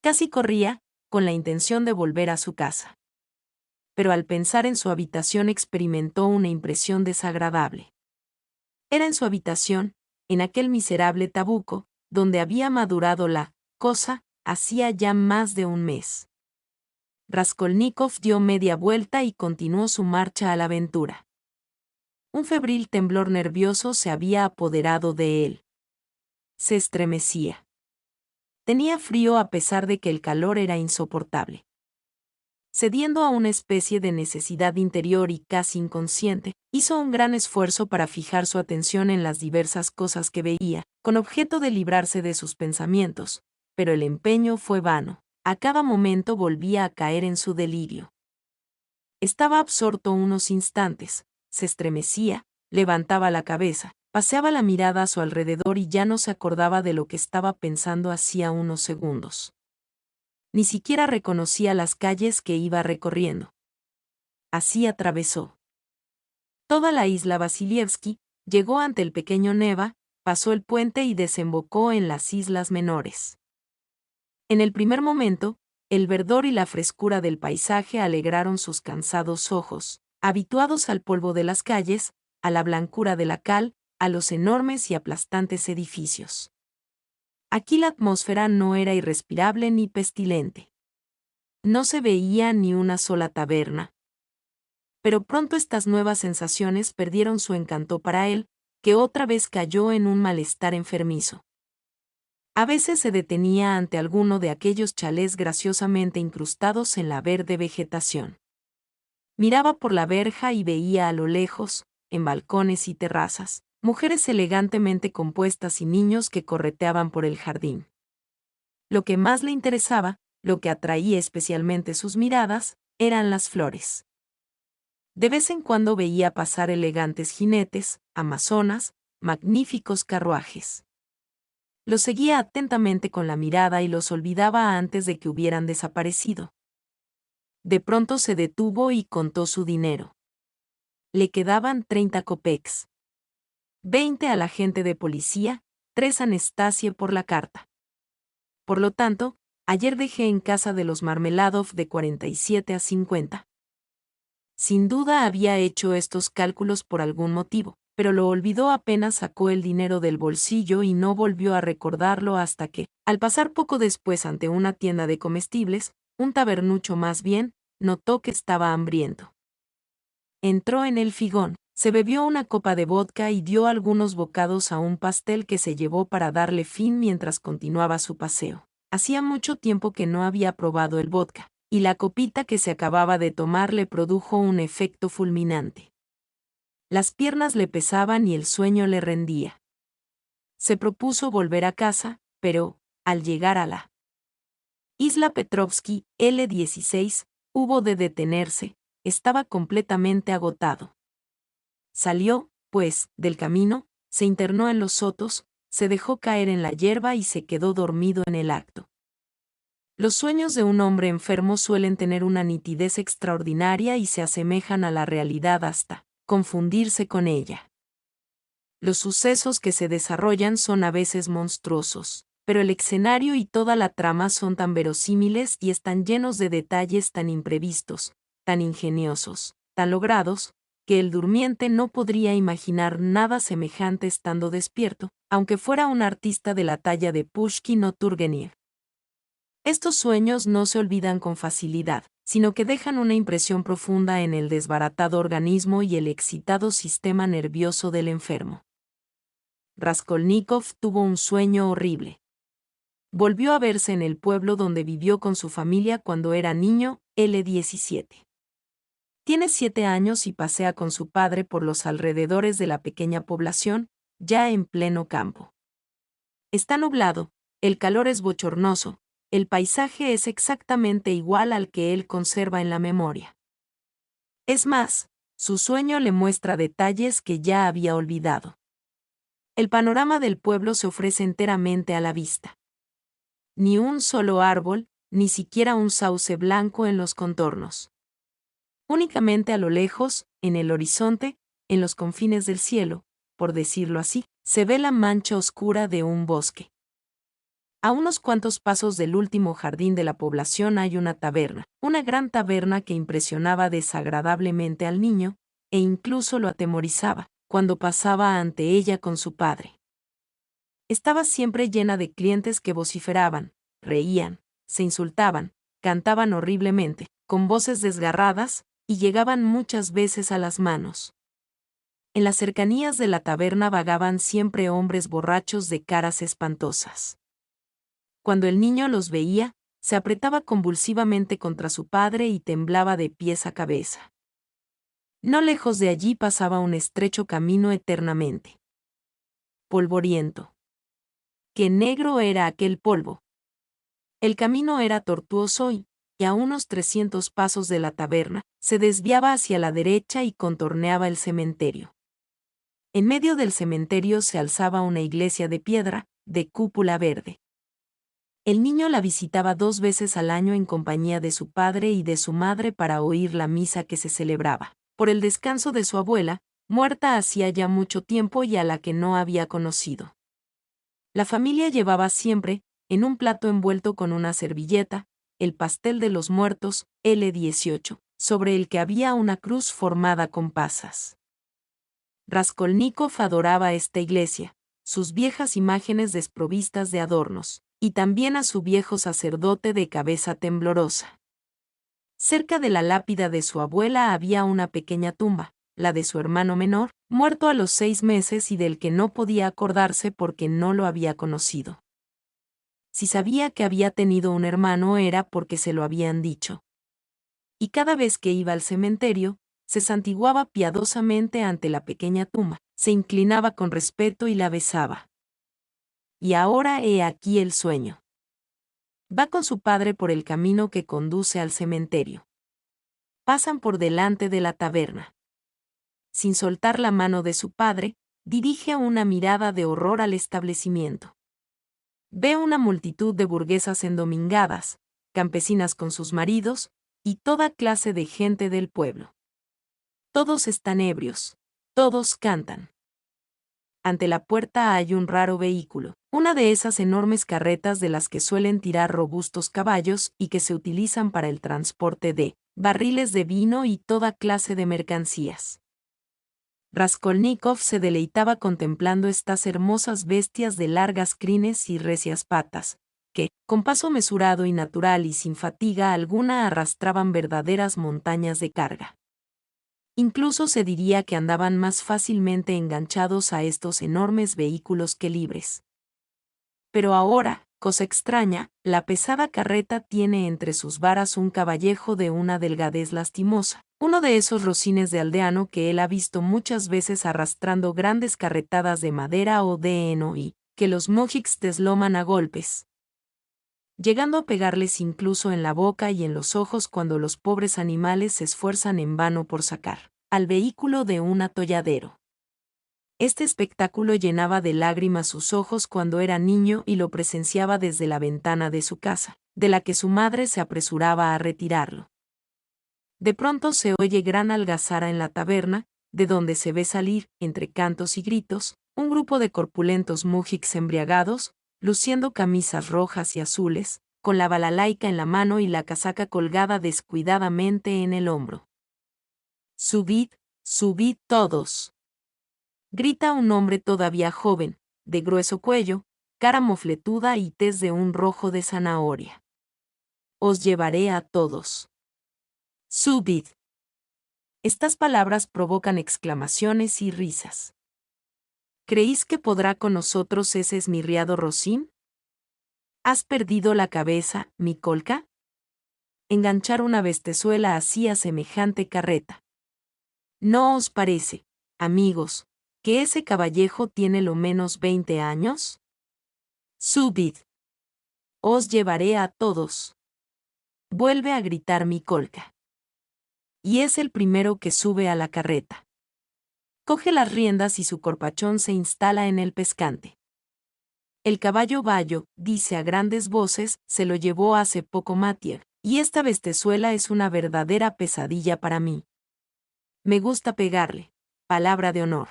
Casi corría, con la intención de volver a su casa. Pero al pensar en su habitación experimentó una impresión desagradable. Era en su habitación, en aquel miserable tabuco, donde había madurado la cosa, hacía ya más de un mes. Raskolnikov dio media vuelta y continuó su marcha a la aventura. Un febril temblor nervioso se había apoderado de él. Se estremecía. Tenía frío a pesar de que el calor era insoportable. Cediendo a una especie de necesidad interior y casi inconsciente, hizo un gran esfuerzo para fijar su atención en las diversas cosas que veía, con objeto de librarse de sus pensamientos, pero el empeño fue vano. A cada momento volvía a caer en su delirio. Estaba absorto unos instantes, se estremecía, levantaba la cabeza, paseaba la mirada a su alrededor y ya no se acordaba de lo que estaba pensando hacía unos segundos. Ni siquiera reconocía las calles que iba recorriendo. Así atravesó toda la isla Vasilievsky, llegó ante el pequeño Neva, pasó el puente y desembocó en las islas menores. En el primer momento, el verdor y la frescura del paisaje alegraron sus cansados ojos, habituados al polvo de las calles, a la blancura de la cal, a los enormes y aplastantes edificios. Aquí la atmósfera no era irrespirable ni pestilente. No se veía ni una sola taberna. Pero pronto estas nuevas sensaciones perdieron su encanto para él, que otra vez cayó en un malestar enfermizo. A veces se detenía ante alguno de aquellos chalés graciosamente incrustados en la verde vegetación. Miraba por la verja y veía a lo lejos, en balcones y terrazas, mujeres elegantemente compuestas y niños que correteaban por el jardín. Lo que más le interesaba, lo que atraía especialmente sus miradas, eran las flores. De vez en cuando veía pasar elegantes jinetes, amazonas, magníficos carruajes. Los seguía atentamente con la mirada y los olvidaba antes de que hubieran desaparecido. De pronto se detuvo y contó su dinero. Le quedaban 30 kopecks. 20 al agente de policía, 3 a Nastasia por la carta. Por lo tanto, ayer dejé en casa de los Marmeladov de 47 a 50. Sin duda había hecho estos cálculos por algún motivo, pero lo olvidó apenas sacó el dinero del bolsillo y no volvió a recordarlo hasta que, al pasar poco después ante una tienda de comestibles, un tabernucho más bien, notó que estaba hambriento. Entró en el figón, se bebió una copa de vodka y dio algunos bocados a un pastel que se llevó para darle fin mientras continuaba su paseo. Hacía mucho tiempo que no había probado el vodka, y la copita que se acababa de tomar le produjo un efecto fulminante. Las piernas le pesaban y el sueño le rendía. Se propuso volver a casa, pero, al llegar a la Isla Petrovsky, L16, hubo de detenerse, estaba completamente agotado. Salió, pues, del camino, se internó en los sotos, se dejó caer en la hierba y se quedó dormido en el acto. Los sueños de un hombre enfermo suelen tener una nitidez extraordinaria y se asemejan a la realidad hasta confundirse con ella. Los sucesos que se desarrollan son a veces monstruosos, pero el escenario y toda la trama son tan verosímiles y están llenos de detalles tan imprevistos, tan ingeniosos, tan logrados, que el durmiente no podría imaginar nada semejante estando despierto, aunque fuera un artista de la talla de Pushkin o Turgenev. Estos sueños no se olvidan con facilidad, sino que dejan una impresión profunda en el desbaratado organismo y el excitado sistema nervioso del enfermo. Raskolnikov tuvo un sueño horrible. Volvió a verse en el pueblo donde vivió con su familia cuando era niño, L17. Tiene 7 años y pasea con su padre por los alrededores de la pequeña población, ya en pleno campo. Está nublado, el calor es bochornoso, el paisaje es exactamente igual al que él conserva en la memoria. Es más, su sueño le muestra detalles que ya había olvidado. El panorama del pueblo se ofrece enteramente a la vista. Ni un solo árbol, ni siquiera un sauce blanco en los contornos. Únicamente a lo lejos, en el horizonte, en los confines del cielo, por decirlo así, se ve la mancha oscura de un bosque. A unos cuantos pasos del último jardín de la población hay una taberna, una gran taberna que impresionaba desagradablemente al niño, e incluso lo atemorizaba, cuando pasaba ante ella con su padre. Estaba siempre llena de clientes que vociferaban, reían, se insultaban, cantaban horriblemente, con voces desgarradas, y llegaban muchas veces a las manos. En las cercanías de la taberna vagaban siempre hombres borrachos de caras espantosas. Cuando el niño los veía, se apretaba convulsivamente contra su padre y temblaba de pies a cabeza. No lejos de allí pasaba un estrecho camino eternamente polvoriento. ¡Qué negro era aquel polvo! El camino era tortuoso y, a unos 300 pasos de la taberna, se desviaba hacia la derecha y contorneaba el cementerio. En medio del cementerio se alzaba una iglesia de piedra, de cúpula verde. El niño la visitaba 2 veces al año en compañía de su padre y de su madre para oír la misa que se celebraba, por el descanso de su abuela, muerta hacía ya mucho tiempo y a la que no había conocido. La familia llevaba siempre, en un plato envuelto con una servilleta, el pastel de los muertos, L18, sobre el que había una cruz formada con pasas. Raskolnikov adoraba esta iglesia, sus viejas imágenes desprovistas de adornos, y también a su viejo sacerdote de cabeza temblorosa. Cerca de la lápida de su abuela había una pequeña tumba, la de su hermano menor, muerto a los 6 meses y del que no podía acordarse porque no lo había conocido. Si sabía que había tenido un hermano era porque se lo habían dicho. Y cada vez que iba al cementerio, se santiguaba piadosamente ante la pequeña tumba, se inclinaba con respeto y la besaba. Y ahora he aquí el sueño. Va con su padre por el camino que conduce al cementerio. Pasan por delante de la taberna. Sin soltar la mano de su padre, dirige una mirada de horror al establecimiento. Ve una multitud de burguesas endomingadas, campesinas con sus maridos, y toda clase de gente del pueblo. Todos están ebrios, todos cantan. Ante la puerta hay un raro vehículo, una de esas enormes carretas de las que suelen tirar robustos caballos y que se utilizan para el transporte de barriles de vino y toda clase de mercancías. Raskolnikov se deleitaba contemplando estas hermosas bestias de largas crines y recias patas, que, con paso mesurado y natural y sin fatiga alguna arrastraban verdaderas montañas de carga. Incluso se diría que andaban más fácilmente enganchados a estos enormes vehículos que libres. Pero ahora, cosa extraña, la pesada carreta tiene entre sus varas un caballejo de una delgadez lastimosa, uno de esos rocines de aldeano que él ha visto muchas veces arrastrando grandes carretadas de madera o de heno y que los mojiks desloman a golpes. llegando a pegarles incluso en la boca y en los ojos cuando los pobres animales se esfuerzan en vano por sacar al vehículo de un atolladero. Este espectáculo llenaba de lágrimas sus ojos cuando era niño y lo presenciaba desde la ventana de su casa, de la que su madre se apresuraba a retirarlo. De pronto se oye gran algazara en la taberna, de donde se ve salir, entre cantos y gritos, un grupo de corpulentos mujiks embriagados, luciendo camisas rojas y azules, con la balalaica en la mano y la casaca colgada descuidadamente en el hombro. «Subid, subid todos», grita un hombre todavía joven, de grueso cuello, cara mofletuda y tez de un rojo de zanahoria. «Os llevaré a todos. Subid». Estas palabras provocan exclamaciones y risas. ¿Creéis que podrá con nosotros ese esmirriado Rocín? ¿Has perdido la cabeza, Mikolka? Enganchar una bestezuela así a semejante carreta. ¿No os parece, amigos, que ese caballejo tiene lo menos 20 años? Subid. Os llevaré a todos. Vuelve a gritar Mikolka. Y es el primero que sube a la carreta. Coge las riendas y su corpachón se instala en el pescante. El caballo Bayo, dice a grandes voces, se lo llevó hace poco Matier, y esta bestezuela es una verdadera pesadilla para mí. Me gusta pegarle, palabra de honor.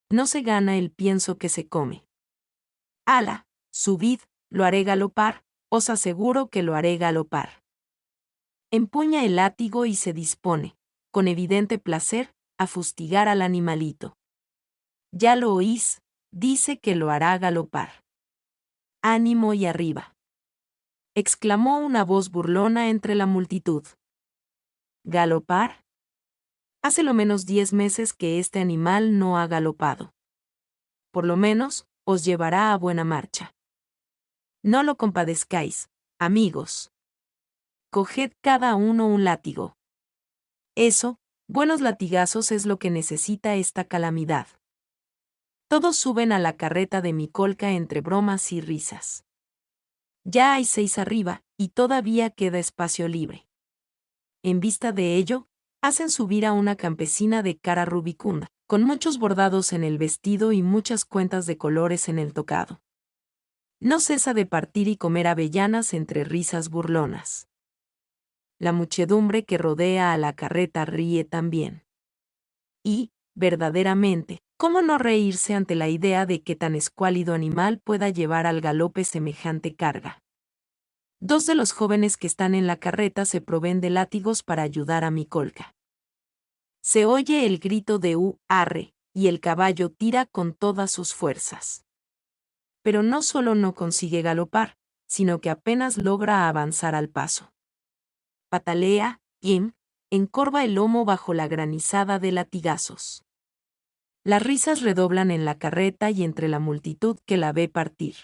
No se gana el pienso que se come. Ala, subid, lo haré galopar, os aseguro que lo haré galopar. Empuña el látigo y se dispone, con evidente placer, a fustigar al animalito. Ya lo oís, dice que lo hará galopar. Ánimo y arriba. Exclamó una voz burlona entre la multitud. ¿Galopar? Hace lo menos 10 meses que este animal no ha galopado. Por lo menos, os llevará a buena marcha. No lo compadezcáis, amigos. Coged cada uno un látigo. Eso, buenos latigazos es lo que necesita esta calamidad. Todos suben a la carreta de Mikolka entre bromas y risas. Ya hay 6 arriba, y todavía queda espacio libre. En vista de ello, hacen subir a una campesina de cara rubicunda, con muchos bordados en el vestido y muchas cuentas de colores en el tocado. No cesa de partir y comer avellanas entre risas burlonas. La muchedumbre que rodea a la carreta ríe también. Y, verdaderamente, ¿cómo no reírse ante la idea de que tan escuálido animal pueda llevar al galope semejante carga? 2 de los jóvenes que están en la carreta se proveen de látigos para ayudar a Mikolka. Se oye el grito de arre, y el caballo tira con todas sus fuerzas. Pero no solo no consigue galopar, sino que apenas logra avanzar al paso. Patalea, y encorva el lomo bajo la granizada de latigazos. Las risas redoblan en la carreta y entre la multitud que la ve partir.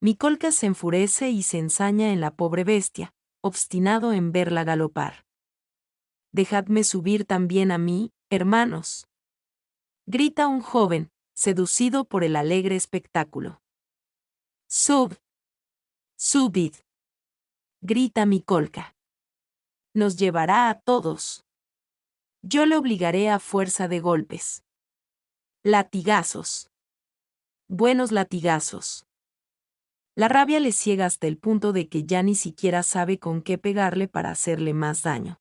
Mikolka se enfurece y se ensaña en la pobre bestia, obstinado en verla galopar. «Dejadme subir también a mí, hermanos», grita un joven, seducido por el alegre espectáculo. Subid, grita Mikolka. Nos llevará a todos. Yo le obligaré a fuerza de golpes. Latigazos. Buenos latigazos. La rabia le ciega hasta el punto de que ya ni siquiera sabe con qué pegarle para hacerle más daño.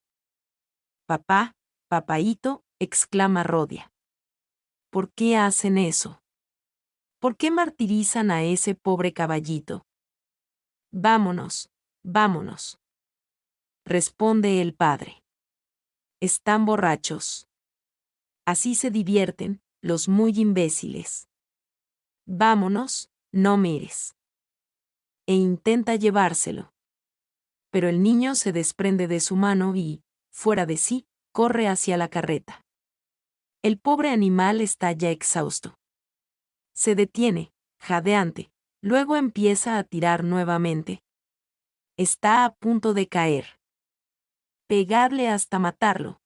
«Papá, papaíto», exclama Rodia. ¿Por qué hacen eso? ¿Por qué martirizan a ese pobre caballito? Vámonos, vámonos, responde el padre. Están borrachos. Así se divierten, los muy imbéciles. Vámonos, no mires. E intenta llevárselo. Pero el niño se desprende de su mano y, fuera de sí, corre hacia la carreta. El pobre animal está ya exhausto. Se detiene, jadeante, luego empieza a tirar nuevamente. Está a punto de caer. Pegadle hasta matarlo.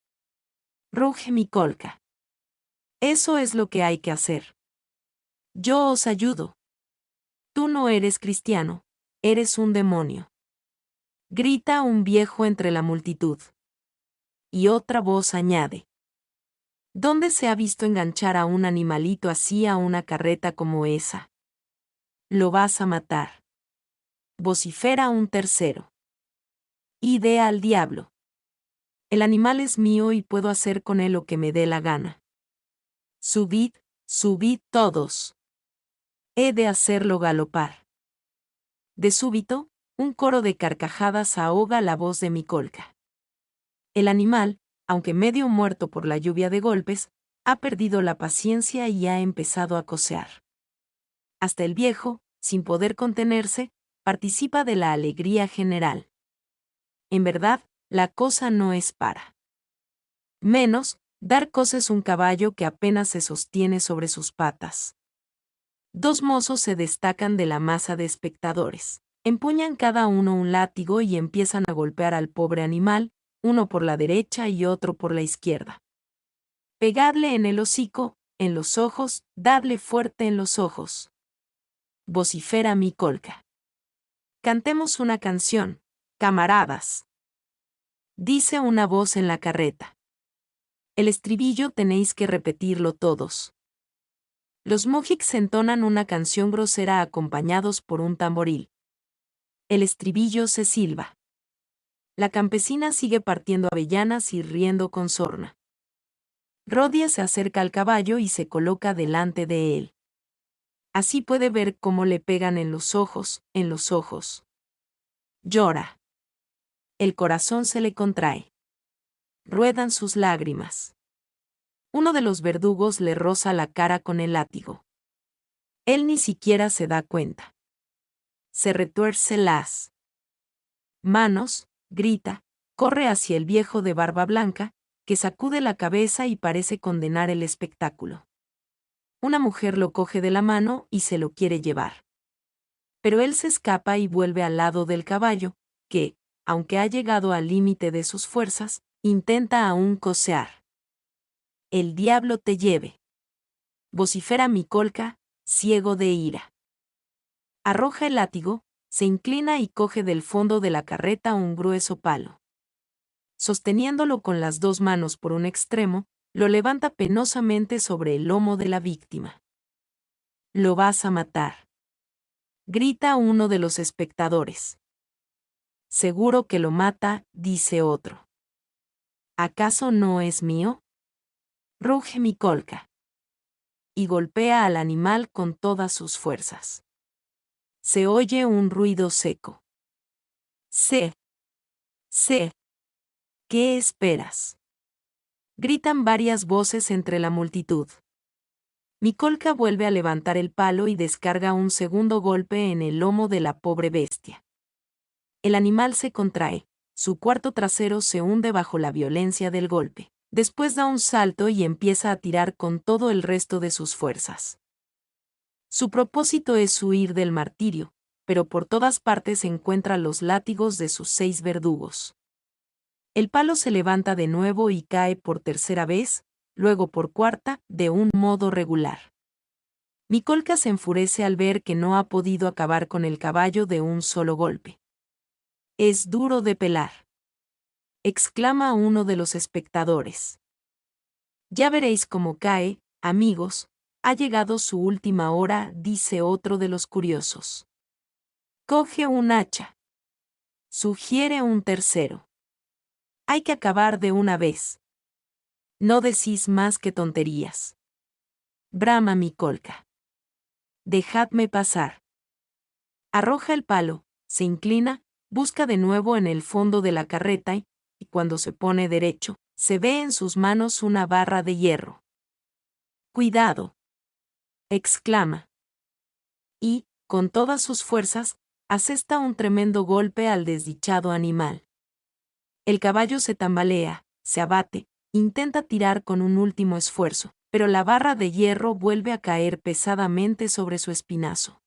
Ruge Mikolka. Eso es lo que hay que hacer. Yo os ayudo. Tú no eres cristiano, Eres un demonio. Grita un viejo entre la multitud. Y otra voz añade. ¿Dónde se ha visto enganchar a un animalito así a una carreta como esa? Lo vas a matar. Vocifera un tercero. Ide al diablo. El animal es mío y puedo hacer con él lo que me dé la gana. Subid, subid todos. He de hacerlo galopar. De súbito, un coro de carcajadas ahoga la voz de Mikolka. El animal, aunque medio muerto por la lluvia de golpes, ha perdido la paciencia y ha empezado a cocear. Hasta el viejo, sin poder contenerse, participa de la alegría general. En verdad, la cosa no es para menos, dar coces un caballo que apenas se sostiene sobre sus patas. Dos mozos se destacan de la masa de espectadores. Empuñan cada uno un látigo y empiezan a golpear al pobre animal, uno por la derecha y otro por la izquierda. Pegadle en el hocico, en los ojos, dadle fuerte en los ojos. Vocifera Mikolka. Cantemos una canción, camaradas. Dice una voz en la carreta. El estribillo tenéis que repetirlo todos. Los mojiks entonan una canción grosera acompañados por un tamboril. El estribillo se silba. La campesina sigue partiendo avellanas y riendo con sorna. Rodia se acerca al caballo y se coloca delante de él. Así puede ver cómo le pegan en los ojos, en los ojos. Llora. El corazón se le contrae. Ruedan sus lágrimas. Uno de los verdugos le roza la cara con el látigo. Él ni siquiera se da cuenta. Se retuerce las manos, grita, corre hacia el viejo de barba blanca, que sacude la cabeza y parece condenar el espectáculo. Una mujer lo coge de la mano y se lo quiere llevar. Pero él se escapa y vuelve al lado del caballo, que, aunque ha llegado al límite de sus fuerzas, intenta aún cocear. El diablo te lleve. Vocifera Mikolka, ciego de ira. Arroja el látigo, se inclina y coge del fondo de la carreta un grueso palo. Sosteniéndolo con las dos manos por un extremo, lo levanta penosamente sobre el lomo de la víctima. Lo vas a matar. Grita uno de los espectadores. Seguro que lo mata, dice otro. ¿Acaso no es mío? Ruge Mikolka. Y golpea al animal con todas sus fuerzas. Se oye un ruido seco. Sé. ¿Qué esperas? Gritan varias voces entre la multitud. Mikolka vuelve a levantar el palo y descarga un segundo golpe en el lomo de la pobre bestia. El animal se contrae, su cuarto trasero se hunde bajo la violencia del golpe. Después da un salto y empieza a tirar con todo el resto de sus fuerzas. Su propósito es huir del martirio, pero por todas partes encuentra los látigos de sus 6 verdugos. El palo se levanta de nuevo y cae por tercera vez, luego por cuarta, de un modo regular. Mikolka se enfurece al ver que no ha podido acabar con el caballo de un solo golpe. Es duro de pelar, exclama uno de los espectadores. Ya veréis cómo cae, amigos, ha llegado su última hora, dice otro de los curiosos. Coge un hacha, sugiere un tercero. Hay que acabar de una vez. No decís más que tonterías. Brama Mikolka. Dejadme pasar. Arroja el palo, se inclina, busca de nuevo en el fondo de la carreta y, cuando se pone derecho, se ve en sus manos una barra de hierro. ¡Cuidado!, exclama. Y, con todas sus fuerzas, asesta un tremendo golpe al desdichado animal. El caballo se tambalea, se abate, intenta tirar con un último esfuerzo, pero la barra de hierro vuelve a caer pesadamente sobre su espinazo.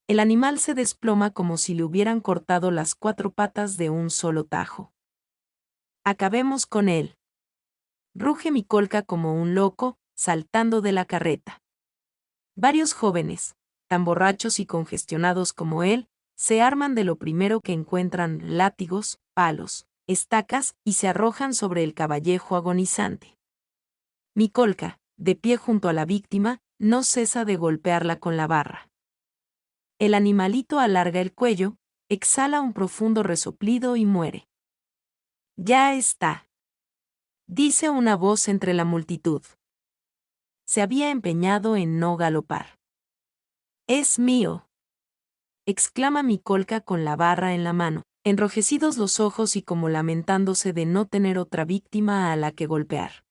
El animal se desploma como si le hubieran cortado las 4 patas de un solo tajo. Acabemos con él. Ruge Mikolka como un loco, saltando de la carreta. Varios jóvenes, tan borrachos y congestionados como él, Se arman de lo primero que encuentran: látigos, palos, estacas, y se arrojan sobre el caballejo agonizante. Mikolka, de pie junto a la víctima, no cesa de golpearla con la barra. El animalito alarga el cuello, exhala un profundo resoplido y muere. «Ya está», dice una voz entre la multitud. Se había empeñado en no galopar. «Es mío», exclama Mikolka con la barra en la mano, enrojecidos los ojos y como lamentándose de no tener otra víctima a la que golpear.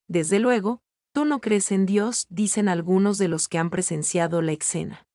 Desde luego, tú no crees en Dios, dicen algunos de los que han presenciado la escena.